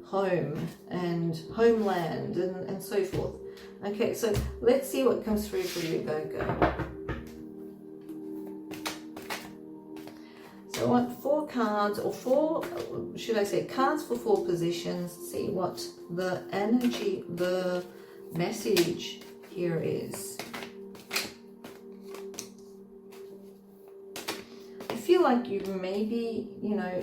home and homeland, and so forth. Okay, so let's see what comes through for you, Virgo. So I want 4 cards, or 4, should I say, cards for 4 positions. See what the energy, the message here is. I feel like you may be, you know,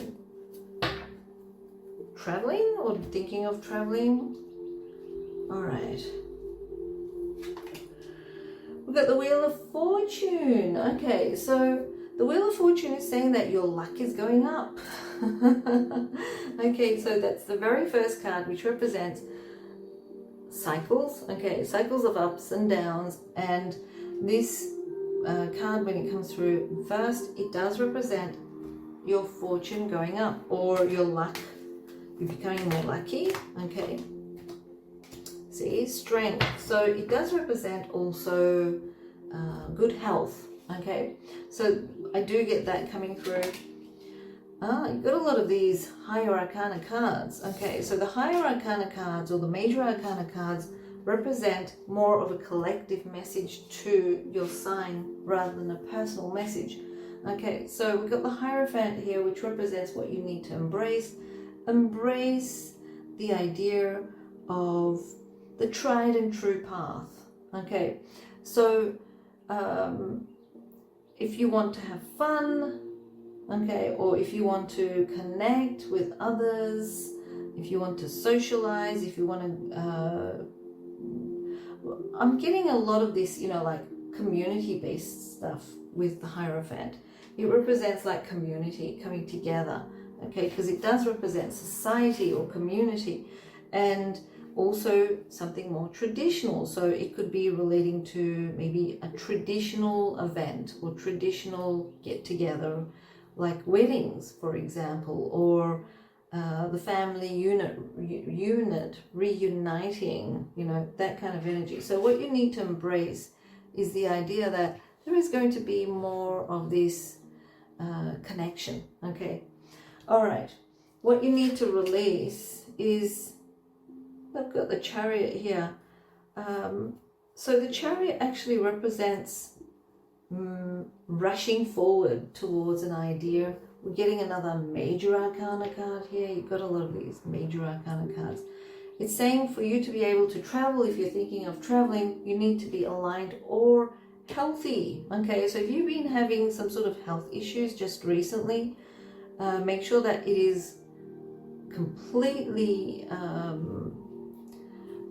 traveling or thinking of traveling. All right. We've got the Wheel of Fortune. Okay, so the Wheel of Fortune is saying that your luck is going up. Okay, so that's the very first card, which represents cycles. Okay, cycles of ups and downs. And this card, when it comes through first, it does represent your fortune going up, or your luck. You're becoming more lucky. Okay. See, strength. So it does represent also good health. Okay, so I do get that coming through. You've got a lot of these higher arcana cards. Okay, so the higher arcana cards, or the major arcana cards, represent more of a collective message to your sign rather than a personal message. Okay, so we've got the Hierophant here, which represents what you need to embrace. Embrace the idea of the tried and true path. Okay, so if you want to have fun, okay, or if you want to connect with others, if you want to socialize, if you want to, I'm getting a lot of this, you know, like community-based stuff with the Hierophant. It represents like community coming together, okay, because it does represent society or community, and also something more traditional. So it could be relating to maybe a traditional event or traditional get-together, like weddings, for example, or the family unit reuniting, you know, that kind of energy. So what you need to embrace is the idea that there is going to be more of this connection. Okay, all right, what you need to release is, I've got the Chariot here. So the Chariot actually represents rushing forward towards an idea. We're getting another major arcana card here. You've got a lot of these major arcana cards. It's saying for you to be able to travel, if you're thinking of traveling, you need to be aligned or healthy. Okay, so if you've been having some sort of health issues just recently, make sure that it is completely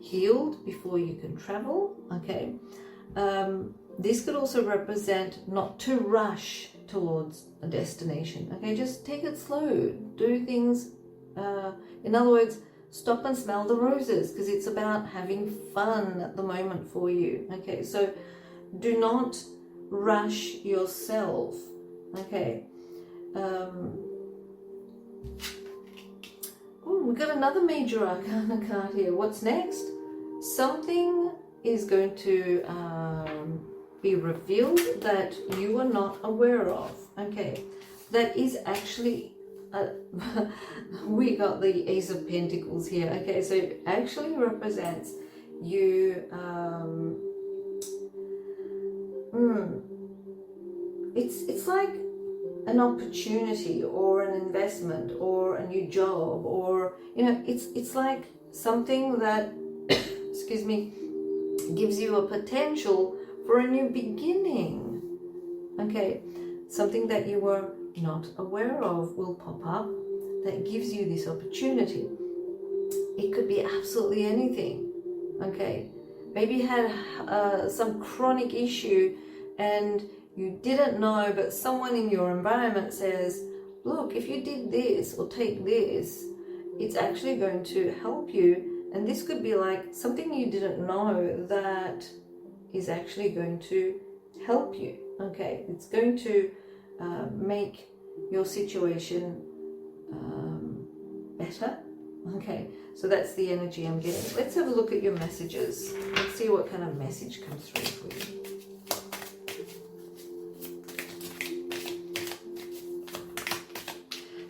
healed before you can travel. Okay, this could also represent not to rush towards a destination. Okay, just take it slow, do things, in other words, stop and smell the roses, because it's about having fun at the moment for you. Okay, so do not rush yourself. Okay, we've got another major arcana card here. What's next? Something is going to be revealed that you are not aware of. Okay, that is actually we got the Ace of Pentacles here. Okay, so it actually represents you it's like an opportunity or an investment or a new job, or you know, it's like something that excuse me, gives you a potential for a new beginning. Okay, something that you were not aware of will pop up that gives you this opportunity. It could be absolutely anything. Okay, maybe you had some chronic issue and you didn't know, but someone in your environment says, look, if you did this or take this, it's actually going to help you. And this could be like something you didn't know that is actually going to help you. Okay, it's going to make your situation better. Okay, so that's the energy I'm getting. Let's have a look at your messages. Let's see what kind of message comes through for you.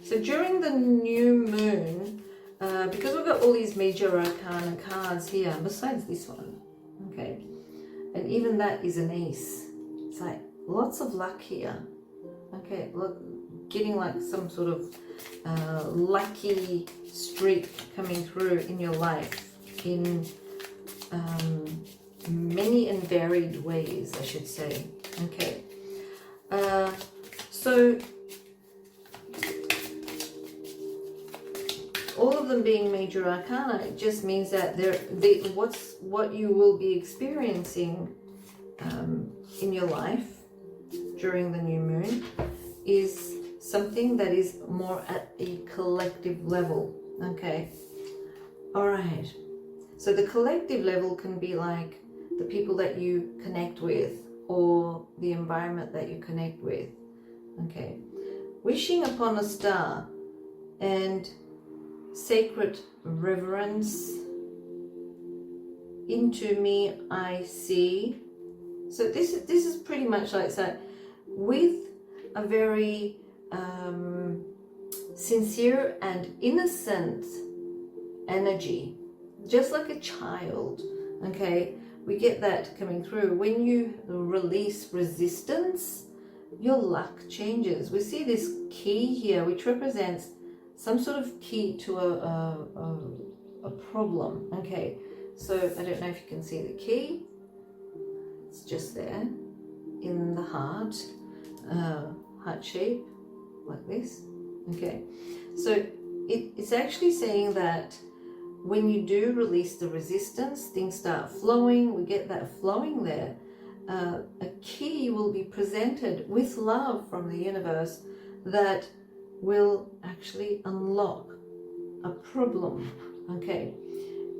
So during the new moon, because we've got all these major arcana cards here, besides this one, okay, and even that is an ace. It's like lots of luck here. Okay, look, getting like some sort of lucky streak coming through in your life in many and varied ways, I should say. Okay, so all of them being major arcana, it just means that what you will be experiencing in your life during the new moon is something that is more at a collective level. Okay, all right, so the collective level can be like the people that you connect with or the environment that you connect with. Okay, wishing upon a star and sacred reverence. Into me I see. So this is pretty much like that, with a very sincere and innocent energy, just like a child. Okay, we get that coming through. When you release resistance, your luck changes. We see this key here, which represents some sort of key to a problem. Okay, so I don't know if you can see the key. It's just there in the heart shape, like this. Okay, so it's actually saying that when you do release the resistance, things start flowing. We get that flowing there. A key will be presented with love from the universe that will actually unlock a problem. Okay,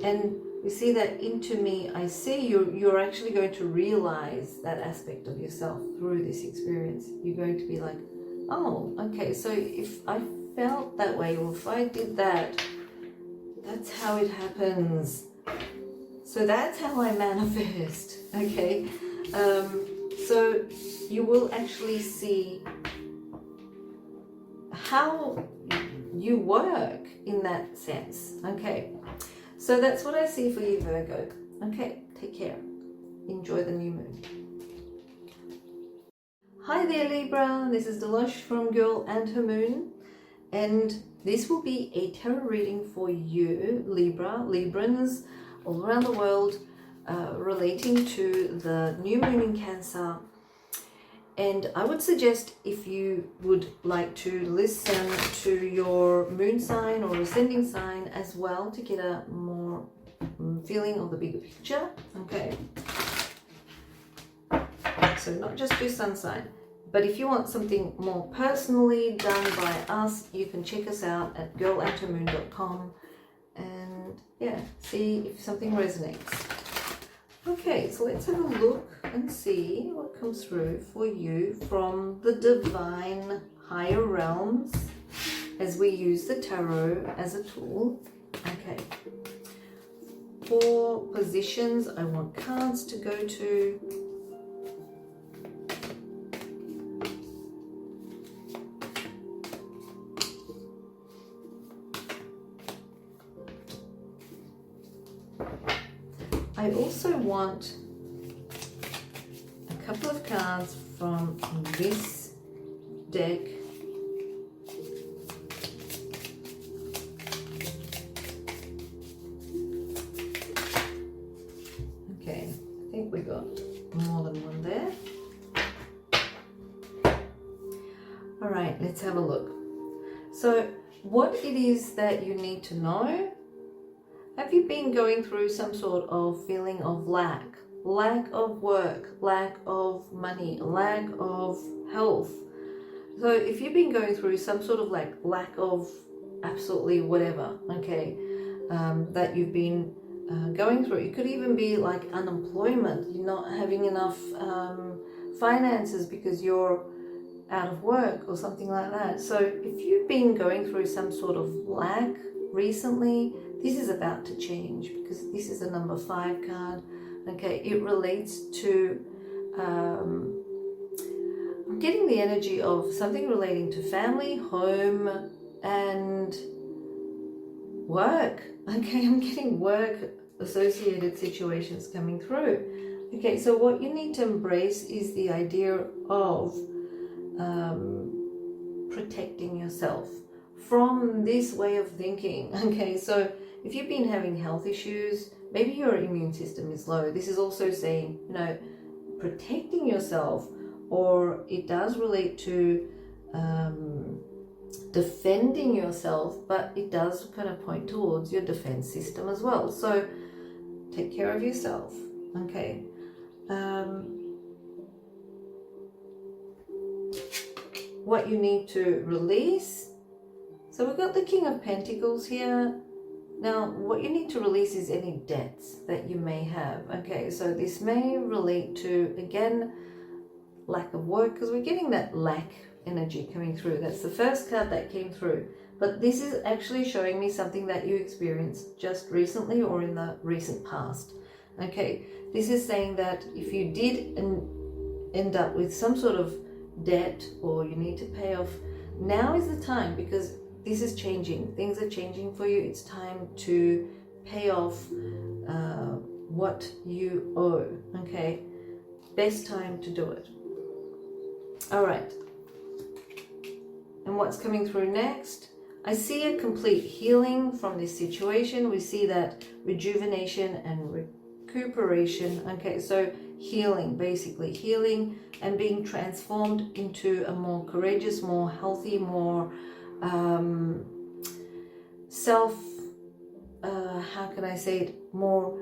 and we see that into me I see. You're actually going to realize that aspect of yourself through this experience. You're going to be like, oh, okay, so if I felt that way, or if I did that, that's how it happens. So that's how I manifest. Okay, so you will actually see how you work in that sense. Okay, so that's what I see for you, Virgo. Okay, take care. Enjoy the new moon. Hi there, Libra. This is Dilosh from Girl and Her Moon, and this will be a tarot reading for you, Libra, Librans all around the world, relating to the new moon in Cancer. And I would suggest, if you would like to listen to your moon sign or ascending sign as well, to get a more feeling of the bigger picture. Okay, so not just your sun sign, but if you want something more personally done by us, you can check us out at girlandhermoon.com and yeah, see if something resonates. Okay, so let's have a look and see what comes through for you from the divine higher realms as we use the tarot as a tool. Okay, for positions I want cards to go to. I also want a couple of cards from this deck. Okay, I think we got more than one there. let's have a look. So what it is that you need to know, have you been going through some sort of feeling of lack of work, lack of money, lack of health? So if you've been going through some sort of like lack of absolutely whatever, okay, that you've been going through, it could even be like unemployment, you're not having enough finances because you're out of work or something like that. So if you've been going through some sort of lack recently, this is about to change, because this is a number 5 card. Okay, it relates to I'm getting the energy of something relating to family, home, and work. Okay, I'm getting work associated situations coming through. Okay, so what you need to embrace is the idea of protecting yourself from this way of thinking. Okay, so if you've been having health issues, maybe your immune system is low. This is also saying, you know, protecting yourself, or it does relate to defending yourself, but it does kind of point towards your defense system as well. So take care of yourself. Okay. What you need to release. So we've got the King of Pentacles here. Now, what you need to release is any debts that you may have. Okay, so this may relate to, again, lack of work, because we're getting that lack energy coming through. That's the first card that came through. But this is actually showing me something that you experienced just recently or in the recent past. Okay, this is saying that if you did end up with some sort of debt, or you need to pay off, now is the time, because this is changing. Things are changing for you. It's time to pay off what you owe. Okay, best time to do it. All right. And what's coming through next? I see a complete healing from this situation. We see that rejuvenation and recuperation. Okay, so healing, basically healing and being transformed into a more courageous, more healthy, more how can I say it, more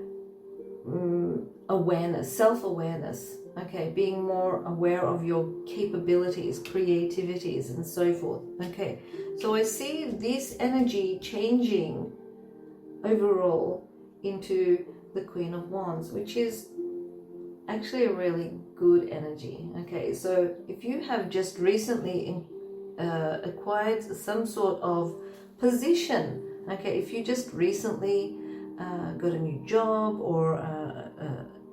awareness, self-awareness. Okay, being more aware of your capabilities, creativities, and so forth. Okay, so I see this energy changing overall into the Queen of Wands, which is actually a really good energy. Okay, so if you have just recently acquired some sort of position, okay, if you just recently got a new job or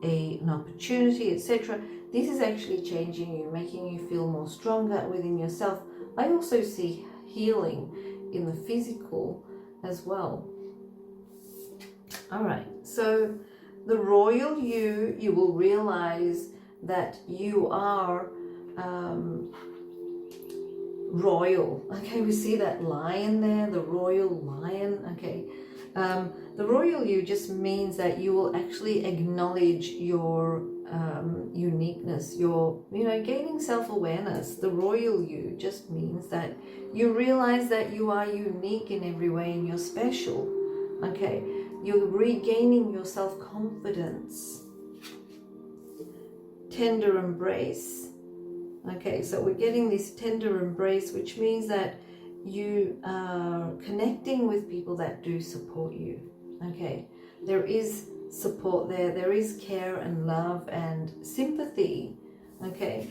an opportunity, etc., this is actually changing you, making you feel more stronger within yourself. I also see healing in the physical as well. All right, so the royal you will realize that you are royal. Okay, we see that lion there, the royal lion. Okay, the royal you just means that you will actually acknowledge your uniqueness, your, you know, gaining self-awareness. The royal you just means that you realize that you are unique in every way and you're special. Okay, you're regaining your self-confidence. Tender embrace. Okay, so we're getting this tender embrace, which means that you are connecting with people that do support you. Okay, there is support there, there is care and love and sympathy. Okay,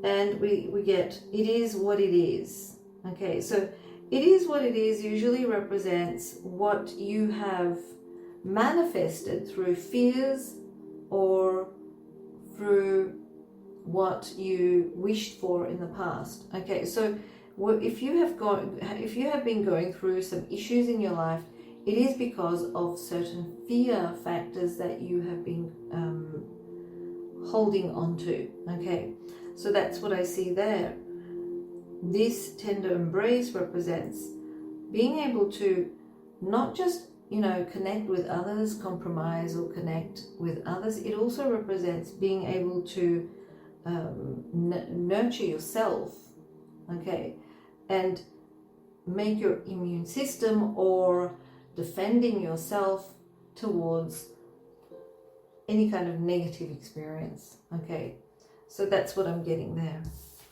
and we get, it is what it is. Okay, so it is what it is usually represents what you have manifested through fears or through what you wished for in the past. Okay, so if you have been going through some issues in your life, it is because of certain fear factors that you have been holding on to. Okay, so that's what I see there. This tender embrace represents being able to not just, you know, connect with others, compromise or connect with others. It also represents being able to nurture yourself, okay, and make your immune system or defending yourself towards any kind of negative experience, okay. So that's what I'm getting there.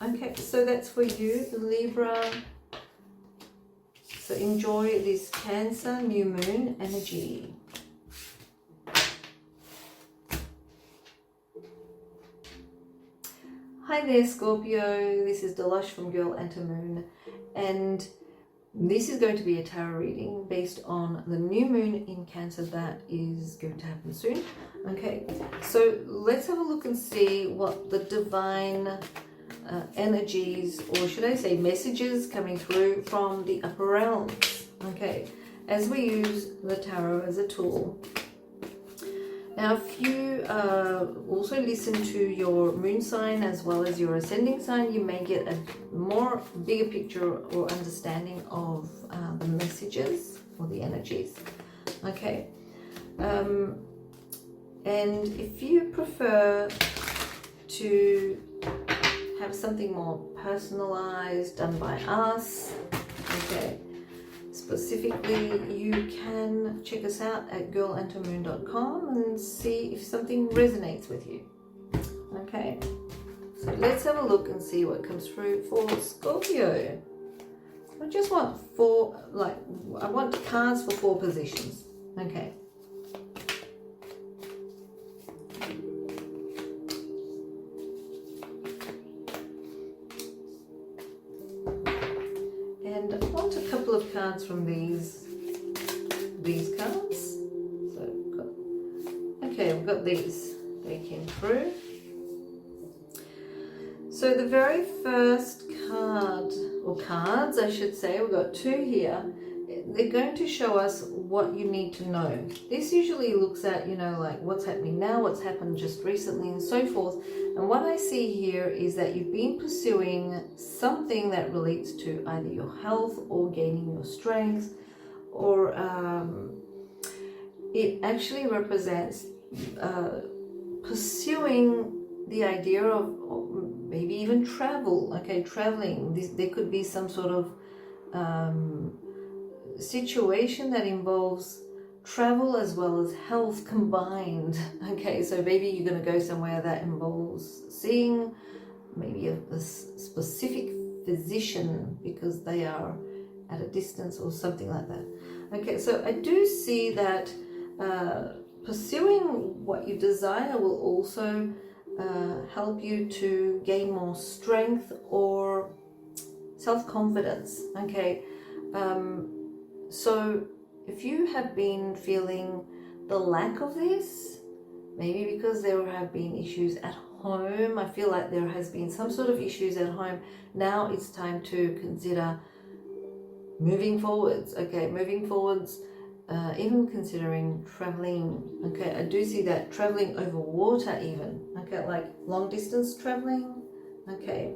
Okay, so that's for you, Libra. So enjoy this Cancer new moon energy. Hi there, Scorpio. This is Dilosh from Girl and to Moon, and this is going to be a tarot reading based on the new moon in Cancer that is going to happen soon. Okay, so let's have a look and see what the divine energies, or should I say messages, coming through from the upper realms, okay, as we use the tarot as a tool. Now, if you also listen to your moon sign as well as your ascending sign, you may get a bigger picture or understanding of the messages or the energies. Okay, and if you prefer to have something more personalized done by us, okay, specifically, you can check us out at girlandtomoon.com and see if something resonates with you. Okay, so let's have a look and see what comes through for Scorpio. I just want I want cards for 4 positions. Okay. And I want a couple of cards from these cards. So we've got these. They came through. So the very first card, or cards I should say, we've got 2 here. They're going to show us what you need to know. This usually looks at, like what's happening now, what's happened just recently and so forth. And what I see here is that you've been pursuing something that relates to either your health or gaining your strength, or it actually represents pursuing the idea of maybe even travel. Okay, traveling. There could be some sort of situation that involves travel as well as health combined. Okay, so maybe you're going to go somewhere that involves seeing maybe a specific physician because they are at a distance or something like that. Okay, so I do see that pursuing what you desire will also help you to gain more strength or self-confidence. Okay, so if you have been feeling the lack of this, maybe because there have been issues at home, I feel like there has been some sort of issues at home. Now it's time to consider moving forwards. Okay, moving forwards, even considering traveling. Okay, I do see that traveling over water even. Okay, like long distance traveling. Okay.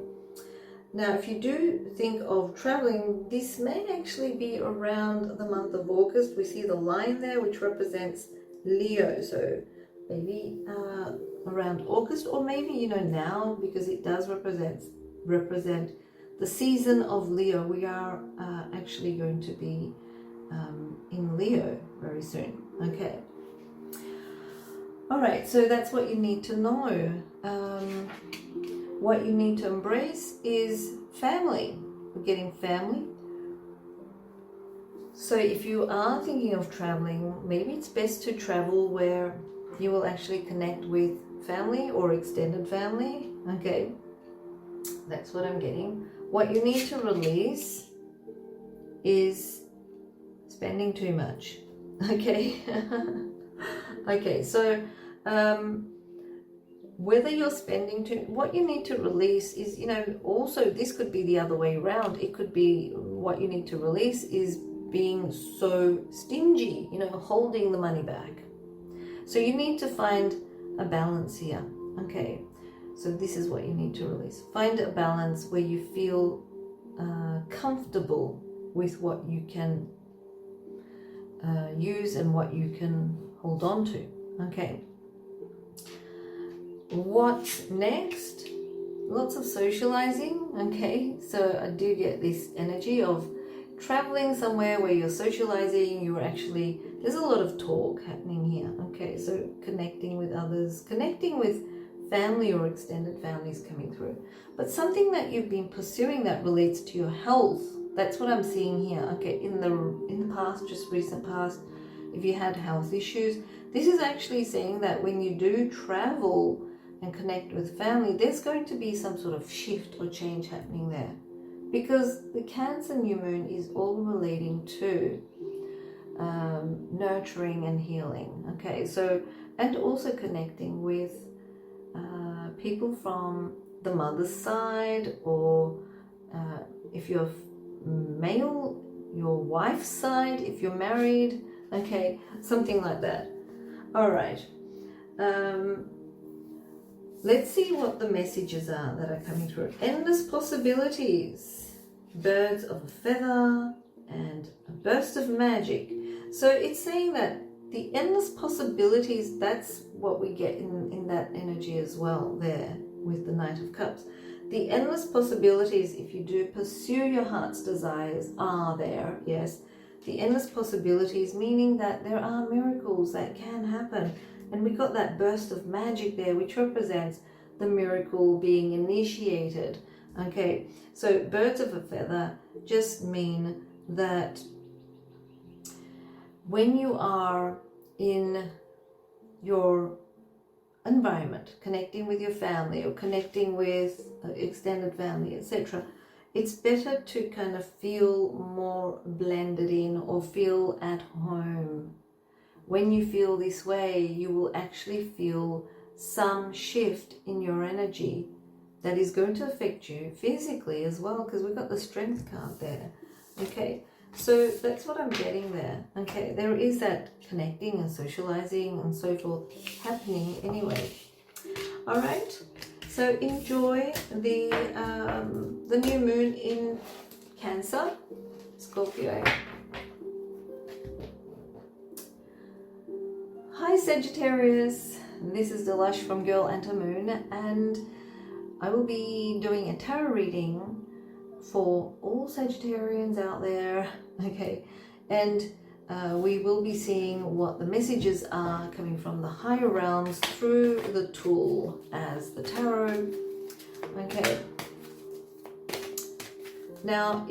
Now, if you do think of traveling, this may actually be around the month of August. We see the line there, which represents Leo. So maybe around August, or maybe, now, because it does represent the season of Leo. We are actually going to be in Leo very soon. Okay. All right, so that's what you need to know. What you need to embrace is family. We're getting family. So if you are thinking of traveling, maybe it's best to travel where you will actually connect with family or extended family. Okay, that's what I'm getting. What you need to release is spending too much. Okay. Okay, so whether you're spending what you need to release is, also this could be the other way around. It could be what you need to release is being so stingy, holding the money back. So you need to find a balance here. Okay, so this is what you need to release. Find a balance where you feel comfortable with what you can use and what you can hold on to. Okay. What's next lots of socializing, okay? So I do get this energy of traveling somewhere where you're socializing, you're actually, there's a lot of talk happening here, okay? So connecting with others, connecting with family or extended families coming through. But something that you've been pursuing that relates to your health, that's what I'm seeing here, okay? In the past, just recent past, if you had health issues, this is actually saying that when you do travel and connect with family, there's going to be some sort of shift or change happening there. Because the Cancer new moon is all relating to nurturing and healing, okay? So, and also connecting with people from the mother's side, or if you're male, your wife's side, if you're married, okay, something like that. All right. Let's see what the messages are that are coming through. Endless possibilities, birds of a feather, and a burst of magic. So it's saying that the endless possibilities, that's what we get in that energy as well there with the Knight of Cups. The endless possibilities, if you do pursue your heart's desires, are there, yes. The endless possibilities, meaning that there are miracles that can happen. And we got that burst of magic there, which represents the miracle being initiated. Okay, so birds of a feather just mean that when you are in your environment, connecting with your family or connecting with extended family, etc., it's better to kind of feel more blended in or feel at home. When you feel this way, you will actually feel some shift in your energy that is going to affect you physically as well, because we've got the Strength card there. Okay, so that's what I'm getting there. Okay, there is that connecting and socializing and so forth happening anyway. All right, so enjoy the new moon in Cancer, Scorpio. Hi Sagittarius, this is Dilosh from Girl and Moon, and I will be doing a tarot reading for all Sagittarians out there, okay, and we will be seeing what the messages are coming from the higher realms through the tool as the tarot, okay. Now,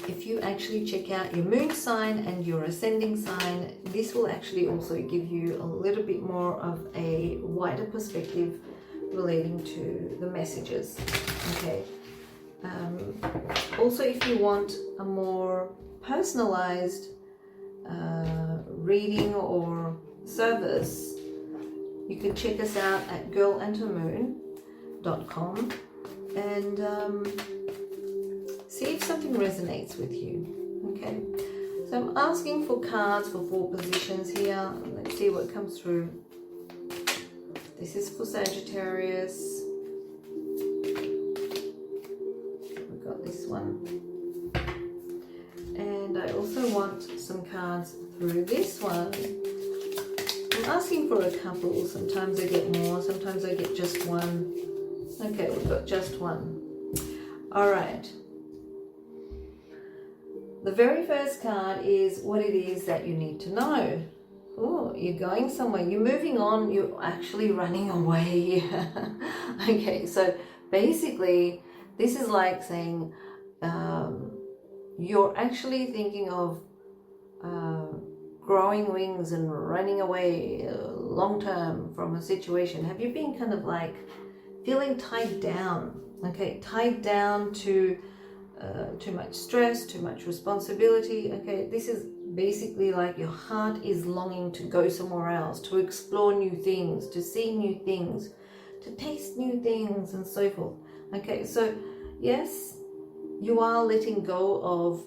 if you actually check out your moon sign and your ascending sign, this will actually also give you a little bit more of a wider perspective relating to the messages, okay. Also, if you want a more personalized reading or service, you can check us out at girlandhermoon.com and see if something resonates with you, okay. So I'm asking for cards for 4 positions here. Let's see what comes through. This is for Sagittarius. We've got this one. And I also want some cards through this one. I'm asking for a couple. Sometimes I get more, sometimes I get just one. Okay, we've got just one. All right. The very first card is what it is that you need to know. Oh, you're going somewhere, you're moving on, you're actually running away. Okay, so basically this is like saying you're actually thinking of growing wings and running away long term from a situation. Have you been kind of like feeling tied down? Okay, tied down to too much stress, too much responsibility. Okay, this is basically like your heart is longing to go somewhere else, to explore new things, to see new things, to taste new things and so forth. Okay, so yes, you are letting go of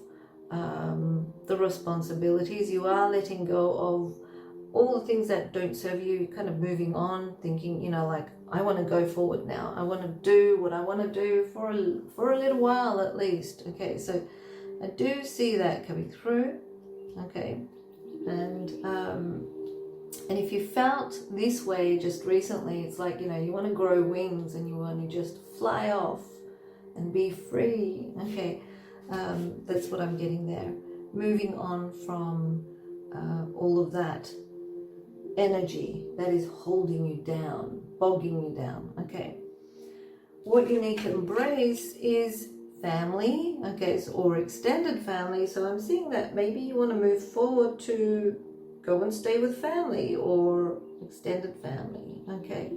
the responsibilities, you are letting go of all the things that don't serve you. You're kind of moving on, thinking, you know, like, I want to go forward now. I want to do what I want to do for a little while at least. Okay, so I do see that coming through. Okay, and And if you felt this way just recently, it's like, you know, you want to grow wings and you want to just fly off and be free. Okay, that's what I'm getting there. Moving on from all of that energy that is holding you down, bogging you down. Okay, what you need to embrace is family, okay, so, or extended family. So I'm seeing that maybe you want to move forward to go and stay with family or extended family. Okay,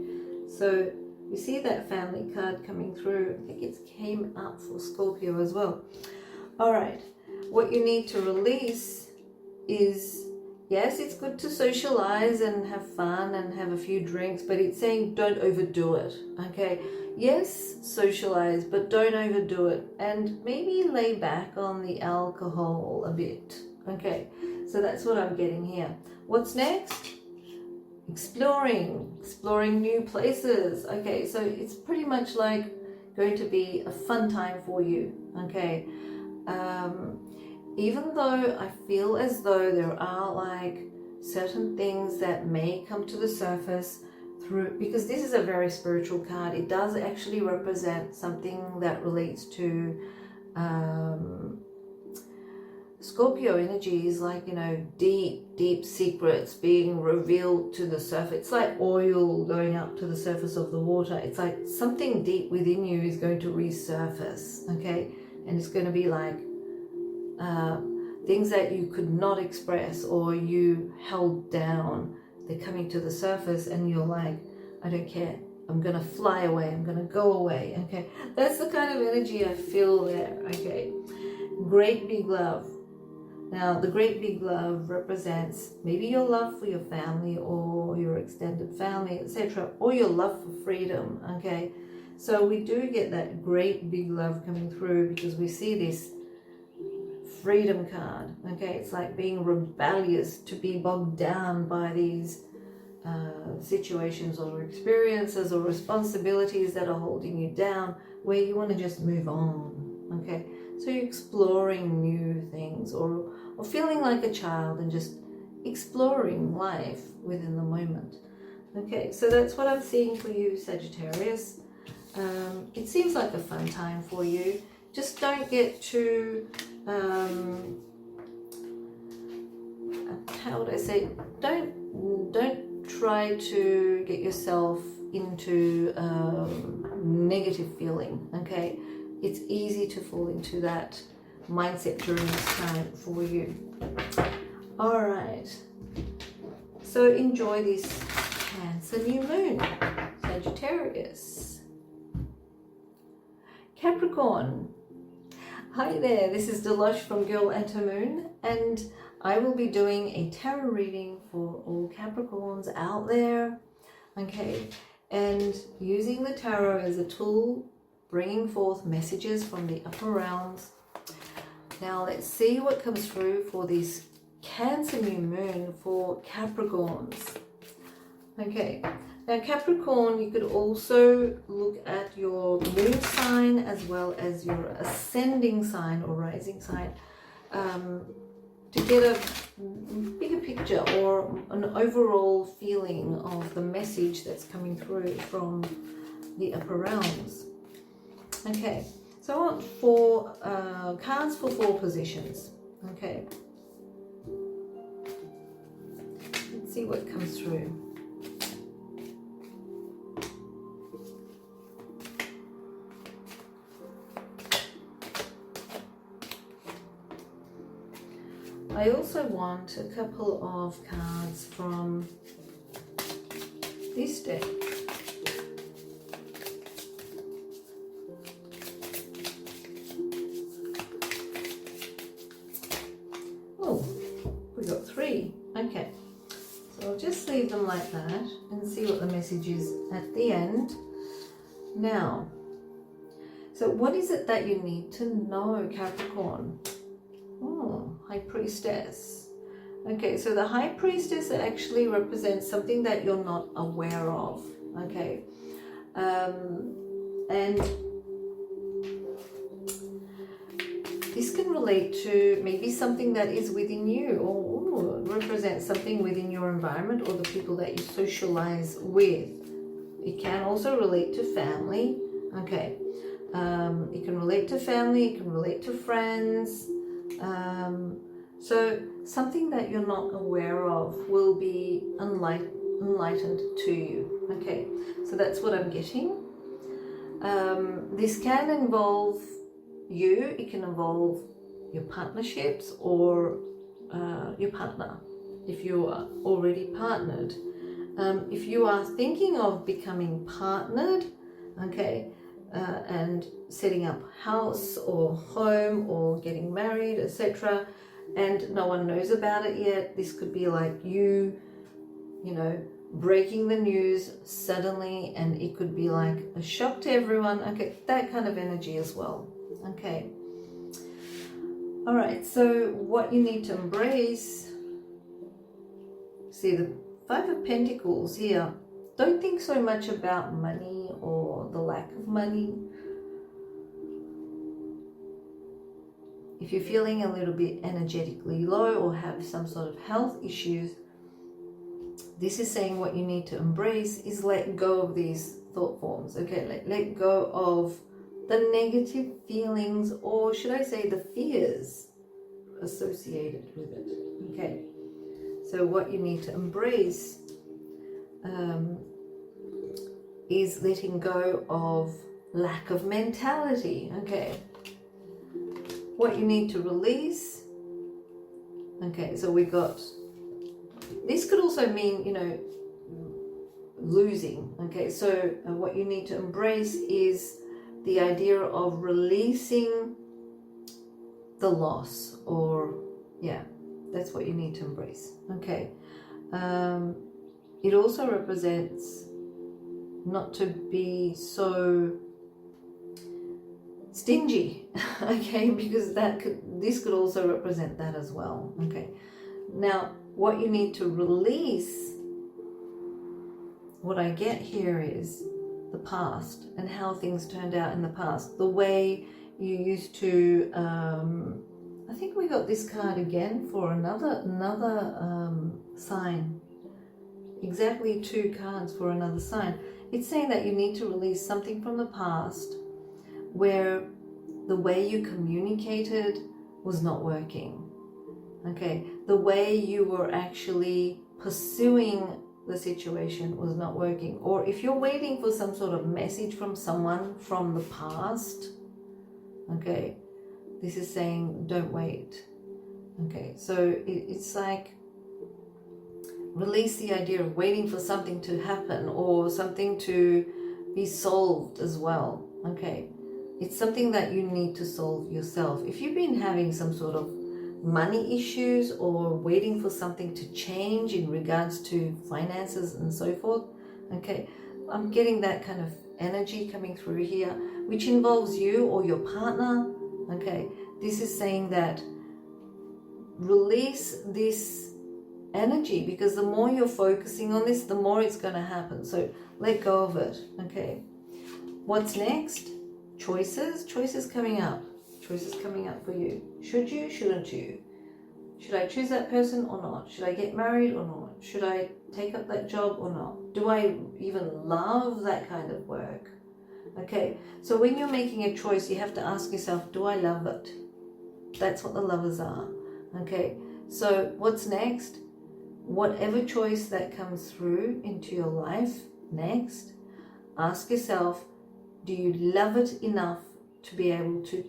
so you see that family card coming through. I think it came up for Scorpio as well. All right, what you need to release is, yes, it's good to socialize and have fun and have a few drinks, but it's saying don't overdo it. Okay, yes, socialize, but don't overdo it, and maybe lay back on the alcohol a bit. Okay, so that's what I'm getting here. What's next? Exploring new places. Okay, so it's pretty much like going to be a fun time for you. Okay, even though I feel as though there are like certain things that may come to the surface through, because this is a very spiritual card, it does actually represent something that relates to Scorpio energy is like, you know, deep secrets being revealed to the surface. It's like oil going up to the surface of the water. It's like something deep within you is going to resurface, okay? And it's going to be like things that you could not express or you held down. They're coming to the surface and you're like, I don't care. I'm going to fly away. I'm going to go away, okay? That's the kind of energy I feel there, okay? Great big love. Now, the great big love represents maybe your love for your family or your extended family, etc., or your love for freedom, okay? So we do get that great big love coming through because we see this freedom card, okay? It's like being rebellious, to be bogged down by these situations or experiences or responsibilities that are holding you down, where you want to just move on, okay? So you're exploring new things or feeling like a child and just exploring life within the moment. Okay, so that's what I'm seeing for you, Sagittarius. It seems like a fun time for you. Just don't get too, how would I say, don't try to get yourself into negative feeling, okay? It's easy to fall into that mindset during this time for you. All right. So enjoy this Cancer new moon, Sagittarius. Capricorn. Hi there, this is Dilosh from Girl and Her Moon, and I will be doing a tarot reading for all Capricorns out there. Okay, and using the tarot as a tool, bringing forth messages from the upper realms. Now let's see what comes through for this Cancer new moon for Capricorns. Okay, now Capricorn, you could also look at your moon sign as well as your ascending sign or rising sign to get a bigger picture or an overall feeling of the message that's coming through from the upper realms. Okay, so I want 4 cards for 4 positions. Okay, let's see what comes through. I also want a couple of cards from this deck. Oh, we got 3. Okay, so I'll just leave them like that and see what the message is at the end. Now, so what is it that you need to know, Capricorn? Oh, High Priestess. Okay, so the High Priestess actually represents something that you're not aware of. Okay, and this can relate to maybe something that is within you, or it represent something within your environment or the people that you socialize with. It can also relate to family. Okay. It can relate to family, it can relate to friends. So something that you're not aware of will be enlightened to you. Okay, so that's what I'm getting. This can involve you, it can involve your partnerships or your partner if you are already partnered. If you are thinking of becoming partnered, okay, and setting up house or home or getting married, etc., and no one knows about it yet, this could be like you know, breaking the news suddenly, and it could be like a shock to everyone. Okay, that kind of energy as well. Okay. All right, so what you need to embrace, see the Five of Pentacles here. Don't think so much about money or the lack of money. If you're feeling a little bit energetically low or have some sort of health issues, this is saying what you need to embrace is let go of these thought forms. Okay, let go of the negative feelings, or should I say the fears associated with it. Okay, so what you need to embrace is letting go of lack of mentality. Okay, what you need to release. Okay, so we got, this could also mean, you know, losing. Okay, so what you need to embrace is the idea of releasing the loss, or yeah, that's what you need to embrace. Okay, it also represents not to be so stingy. Okay, because this could also represent that as well. Okay, now what you need to release, what I get here is the past and how things turned out in the past, the way you used to I think we got this card again for another sign. Exactly 2 cards for another sign. It's saying that you need to release something from the past where the way you communicated was not working. Okay, the way you were actually pursuing the situation was not working. Or if you're waiting for some sort of message from someone from the past, okay, this is saying don't wait. Okay, so it's like release the idea of waiting for something to happen or something to be solved as well. Okay, it's something that you need to solve yourself. If you've been having some sort of money issues or waiting for something to change in regards to finances and so forth, okay, I'm getting that kind of energy coming through here, which involves you or your partner. Okay, this is saying that release this energy, because the more you're focusing on this, the more it's going to happen. So let go of it. Okay, what's next? Choices coming up. Choices coming up for you. Should you, shouldn't you? Should I choose that person or not? Should I get married or not? Should I take up that job or not? Do I even love that kind of work? Okay, so when you're making a choice, you have to ask yourself, do I love it? That's what the lovers are. Okay, so what's next? Whatever choice that comes through into your life next, ask yourself, do you love it enough to be able to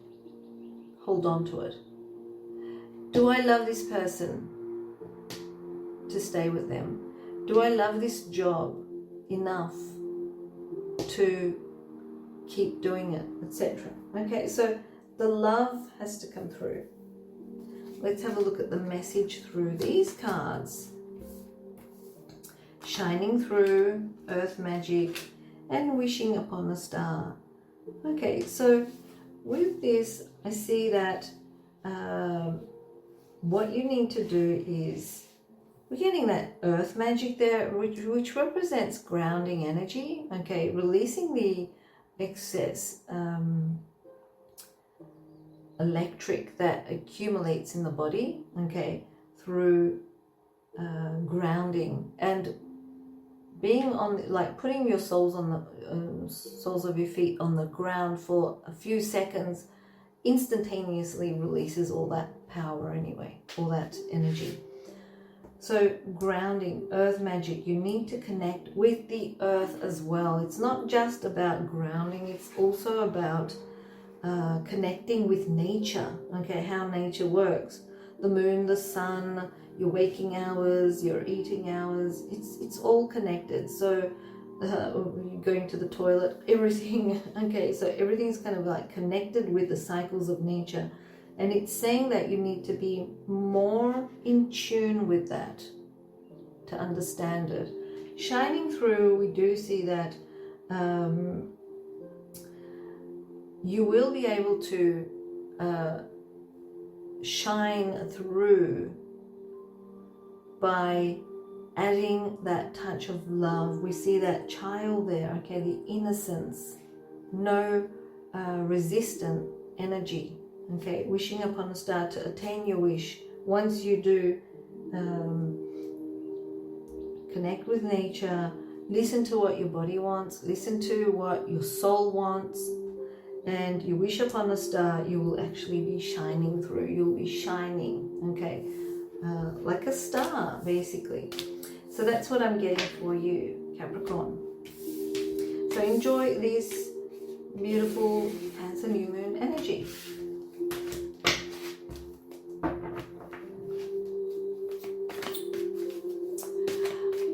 hold on to it? Do I love this person to stay with them? Do I love this job enough to keep doing it, etc.? Okay, so the love has to come through. Let's have a look at the message through these cards. Shining through, earth magic, and wishing upon a star. Okay, so with this, I see that what you need to do is, we're getting that earth magic there, which represents grounding energy. Okay, releasing the excess electric that accumulates in the body, okay, through grounding and being on, like putting your soles on the soles of your feet on the ground for a few seconds instantaneously releases all that power anyway, all that energy. So grounding, earth magic, you need to connect with the earth as well. It's not just about grounding, it's also about connecting with nature, okay, how nature works. The moon, the sun, your waking hours, your eating hours, it's all connected. So you're going to the toilet, everything, okay, so everything's kind of like connected with the cycles of nature. And it's saying that you need to be more in tune with that to understand it. Shining through, we do see that you will be able to shine through by adding that touch of love. We see that child there, okay, the innocence, no resistant energy. Okay, wishing upon a star to attain your wish. Once you do connect with nature, listen to what your body wants, listen to what your soul wants, and you wish upon a star, you will actually be shining through. You'll be shining, okay, like a star, basically. So that's what I'm getting for you, Capricorn. So enjoy this beautiful Cancer new moon energy.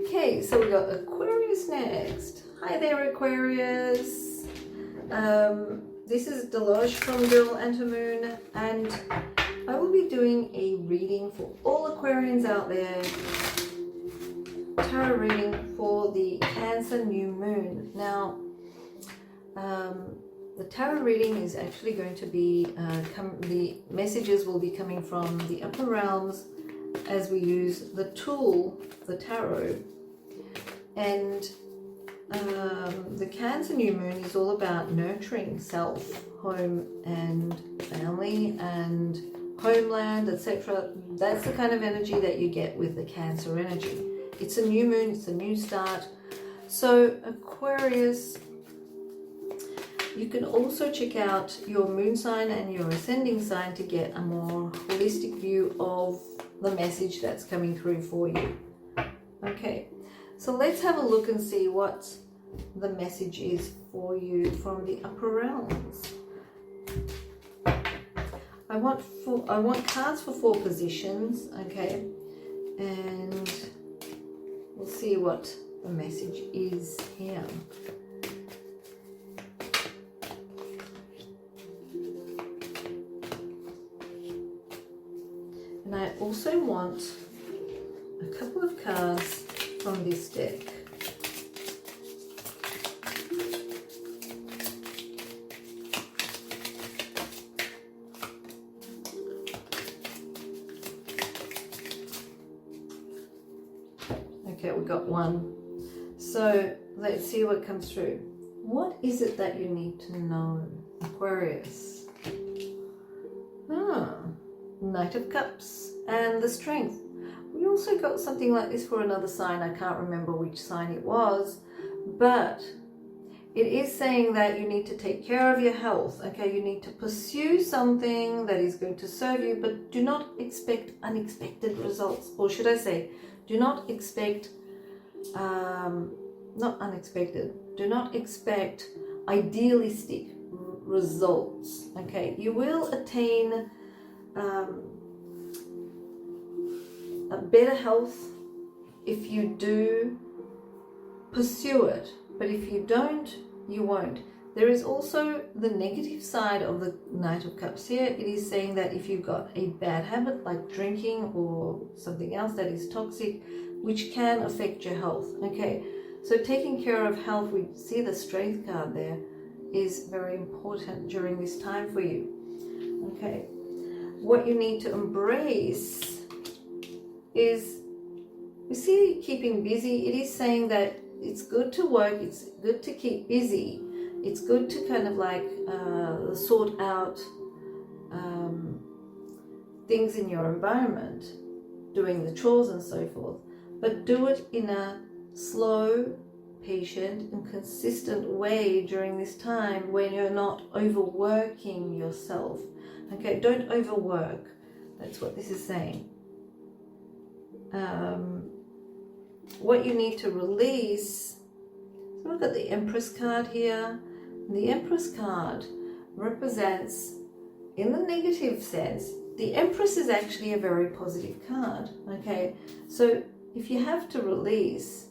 Okay, so we got Aquarius next. Hi there, Aquarius. This is Dilosh from Girl and Her Moon, and I will be doing a reading for all Aquarians out there. Tarot reading for the Cancer new moon. Now, the tarot reading is actually going to be, the messages will be coming from the upper realms as we use the tool, the tarot. And the Cancer new moon is all about nurturing self, home and family and homeland, etc. That's the kind of energy that you get with the Cancer energy. It's a new moon, it's a new start. So Aquarius, you can also check out your moon sign and your ascending sign to get a more holistic view of the message that's coming through for you. Okay, so let's have a look and see what the message is for you from the upper realms. I want cards for 4 positions, okay, and we'll see what the message is here. And I also want a couple of cards from this deck. Okay, we got one. So let's see what comes through. What is it that you need to know, Aquarius? Knight of Cups and the Strength. We also got something like this for another sign. I can't remember which sign it was, but it is saying that you need to take care of your health. Okay, you need to pursue something that is going to serve you, but do not expect unexpected results. Or should I say, do not expect, not unexpected, do not expect idealistic results. Okay, you will attain a better health if you do pursue it, but if you don't, you won't. There is also the negative side of the Knight of Cups here. It is saying that if you've got a bad habit like drinking or something else that is toxic, which can affect your health. Okay, so taking care of health, we see the Strength card there, is very important during this time for you. Okay, what you need to embrace is, you see, keeping busy. It is saying that it's good to work, it's good to keep busy, it's good to kind of like sort out things in your environment, doing the chores and so forth. But do it in a slow, patient and consistent way during this time when you're not overworking yourself. Okay, don't overwork. That's what this is saying. What you need to release. So we've got the Empress card here. The Empress card represents, in the negative sense, the Empress is actually a very positive card. Okay, so if you have to release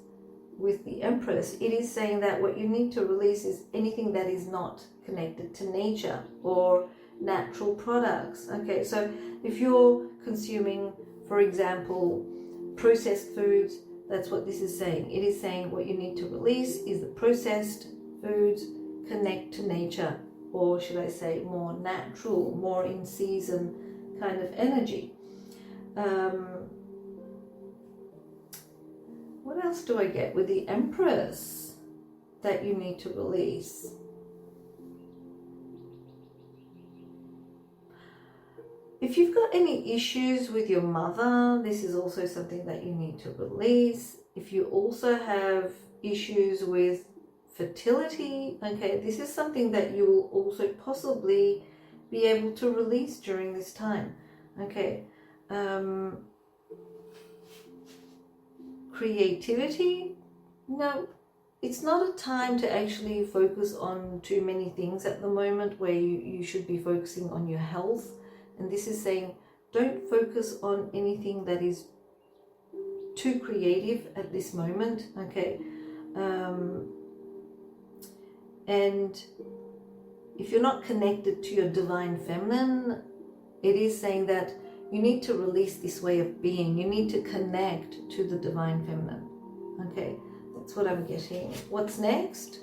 with the Empress, it is saying that what you need to release is anything that is not connected to nature or natural products. Okay, so if you're consuming, for example, processed foods, that's what this is saying. It is saying what you need to release is the processed foods, connect to nature, or should I say more natural, more in season kind of energy. What else do I get with the Empress that you need to release? If you've got any issues with your mother, this is also something that you need to release. If you also have issues with fertility, okay, this is something that you will also possibly be able to release during this time. Okay. Creativity, no, it's not a time to actually focus on too many things at the moment, where you should be focusing on your health. And this is saying don't focus on anything that is too creative at this moment. Okay. And if you're not connected to your divine feminine, it is saying that you need to release this way of being. You need to connect to the divine feminine. Okay, that's what I'm getting. What's next?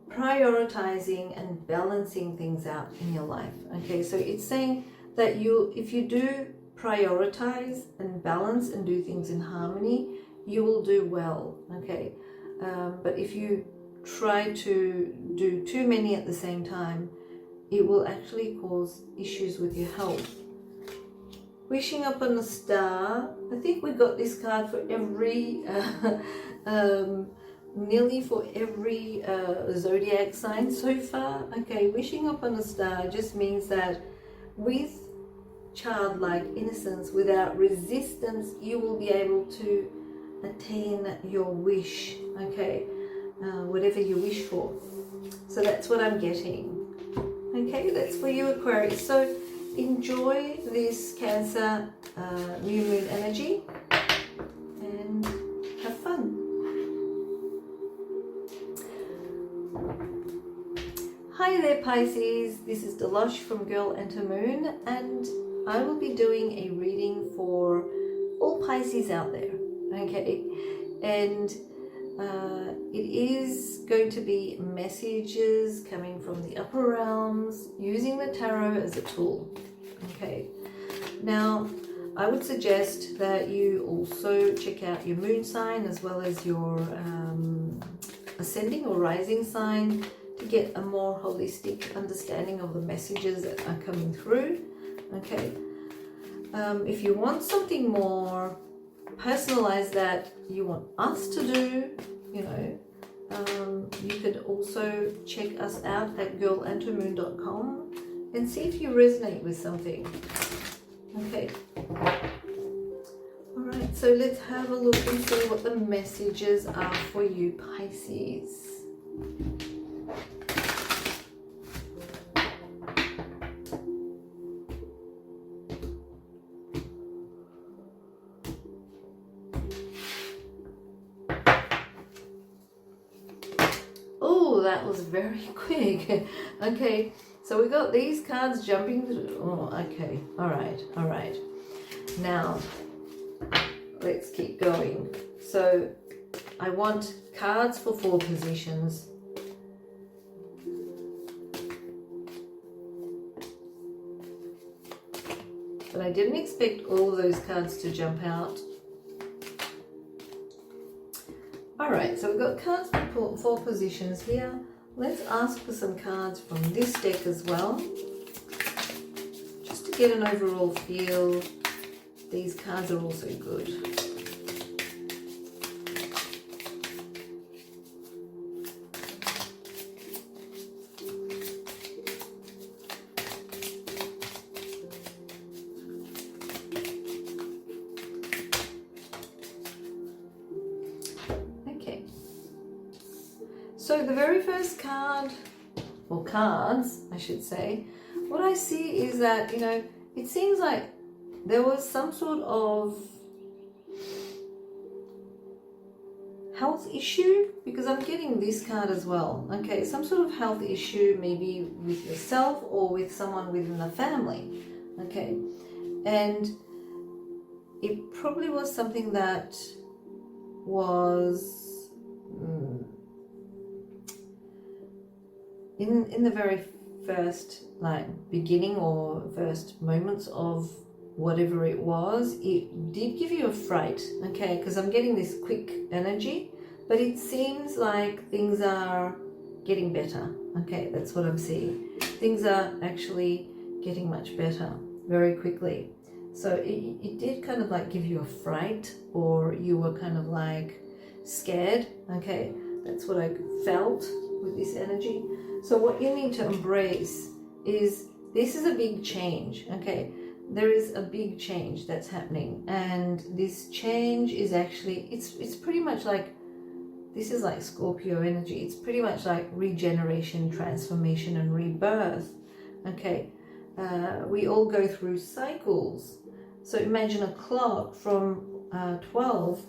Prioritizing and balancing things out in your life. Okay, so it's saying that if you do prioritize and balance and do things in harmony, you will do well. Okay, but if you try to do too many at the same time, it will actually cause issues with your health. Wishing upon a star. I think we got this card for every, nearly for every zodiac sign so far. Okay, wishing upon a star just means that with childlike innocence, without resistance, you will be able to attain your wish. Okay, whatever you wish for. So that's what I'm getting. Okay, that's for you, Aquarius. So enjoy this Cancer new moon energy and have fun. Hi there, Pisces. This is Dilosh from Girl Enter Moon, and I will be doing a reading for all Pisces out there. Okay, and it is going to be messages coming from the upper realms using the tarot as a tool. Okay, now I would suggest that you also check out your moon sign as well as your ascending or rising sign to get a more holistic understanding of the messages that are coming through. Okay, if you want something more personalized that you want us to do, you know, you could also check us out at girlentermoon.com and see if you resonate with something. Okay, all right, so let's have a look and see what the messages are for you, Pisces. That was very quick. Okay, so we got these cards jumping through. Oh, okay, all right. Now let's keep going. So I want cards for 4 positions. But I didn't expect all of those cards to jump out. Alright, so we've got cards for 4 positions here. Let's ask for some cards from this deck as well, just to get an overall feel these cards are also good. So the very first card, or cards, I should say, what I see is that, you know, it seems like there was some sort of health issue, because I'm getting this card as well. Okay, some sort of health issue, maybe with yourself or with someone within the family. Okay, and it probably was something that was in the very first beginning or first moments of whatever it was, it did give you a fright, okay, because I'm getting this quick energy, but it seems like things are getting better. Okay, that's what I'm seeing. Things are actually getting much better very quickly. So it did kind of like give you a fright, or you were kind of like scared. Okay, that's what I felt with this energy. So what you need to embrace is, this is a big change. Okay, there is a big change that's happening, and this change is actually, it's pretty much like, this is like Scorpio energy. It's pretty much like regeneration, transformation, and rebirth. Okay, we all go through cycles. So imagine a clock from 12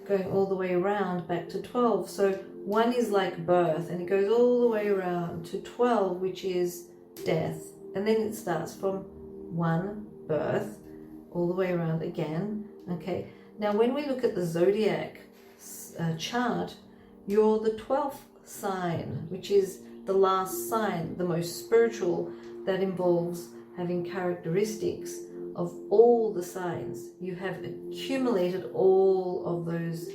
going all the way around back to 12. So 1 is like birth, and it goes all the way around to 12, which is death. And then it starts from 1, birth, all the way around again. Okay, now when we look at the zodiac chart, you're the 12th sign, which is the last sign, the most spiritual, that involves having characteristics of all the signs. You have accumulated all of those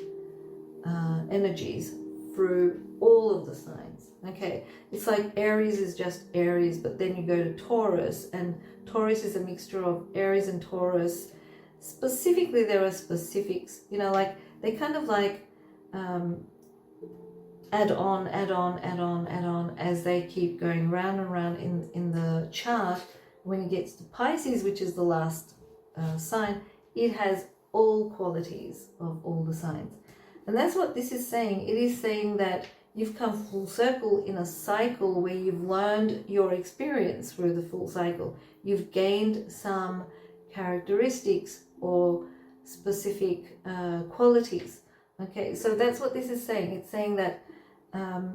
energies through all of the signs. Okay, it's like Aries is just Aries, but then you go to Taurus, and Taurus is a mixture of Aries and Taurus. Specifically, there are specifics, you know, like they kind of like add on as they keep going round and round in the chart. When it gets to Pisces, which is the last sign, it has all qualities of all the signs. And that's what this is saying. It is saying that you've come full circle in a cycle where you've learned your experience through the full cycle. You've gained some characteristics or specific qualities. Okay, so that's what this is saying. It's saying that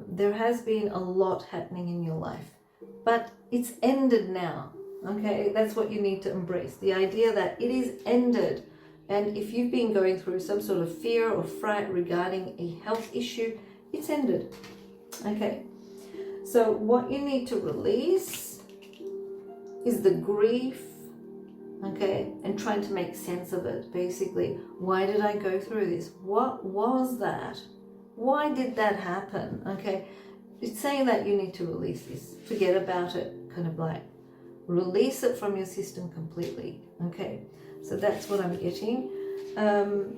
there has been a lot happening in your life, but it's ended now. Okay, that's what you need to embrace. The idea that it is ended. And if you've been going through some sort of fear or fright regarding a health issue, it's ended. Okay, so what you need to release is the grief, okay, and trying to make sense of it, basically. Why did I go through this? What was that? Why did that happen? Okay, it's saying that you need to release this. Forget about it, kind of like release it from your system completely. Okay, so that's what I'm getting.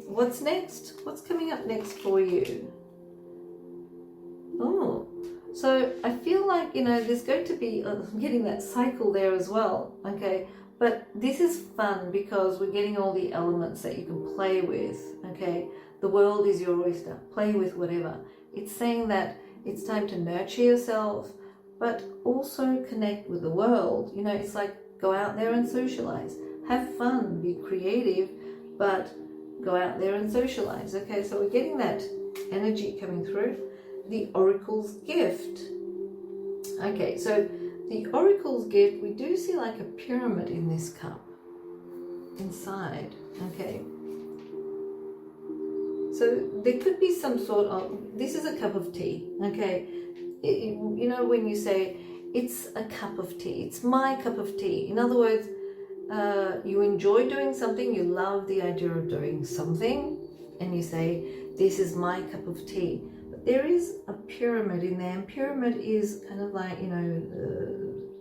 What's next? What's coming up next for you? Oh, so I feel like, you know, there's going to be getting that cycle there as well. Okay, but this is fun because we're getting all the elements that you can play with. Okay, the world is your oyster. Play with whatever. It's saying that it's time to nurture yourself, but also connect with the world. You know, it's like go out there and socialize. Have fun, be creative, but go out there and socialize. Okay, so we're getting that energy coming through. The Oracle's gift. Okay, so the Oracle's gift, we do see like a pyramid in this cup inside. Okay, so there could be some sort of, this is a cup of tea. Okay, you know, when you say it's a cup of tea, it's my cup of tea. In other words, you enjoy doing something, you love the idea of doing something, and you say, this is my cup of tea. But there is a pyramid in there, and pyramid is kind of like, you know,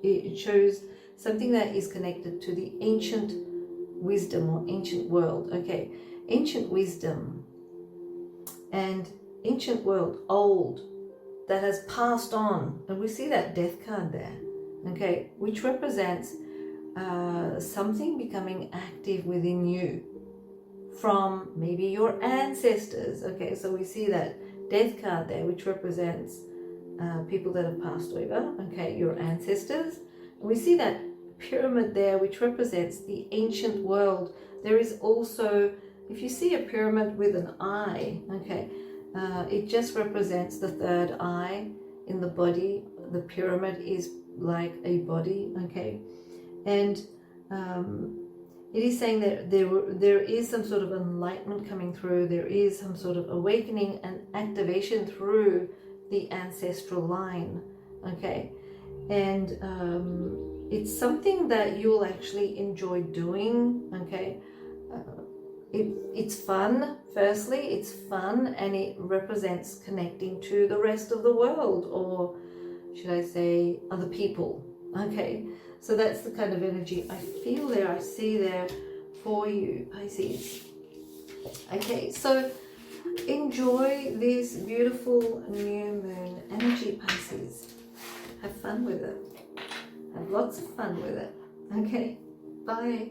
it shows something that is connected to the ancient wisdom or ancient world. Okay, ancient wisdom and ancient world, old, that has passed on. And we see that death card there, okay, which represents something becoming active within you from maybe your ancestors. Okay, so we see that death card there, which represents people that have passed over, okay, your ancestors. And we see that pyramid there, which represents the ancient world. There is also, if you see a pyramid with an eye, okay, it just represents the third eye in the body. The pyramid is like a body, okay, and it is saying that there is some sort of enlightenment coming through. There is some sort of awakening and activation through the ancestral line, okay, and it's something that you'll actually enjoy doing, okay. It's fun. Firstly, it's fun, and it represents connecting to the rest of the world, or should I say other people, okay. So that's the kind of energy I feel there, I see there for you, Pisces. Okay, so enjoy this beautiful new moon energy, Pisces. Have fun with it. Have lots of fun with it. Okay, bye.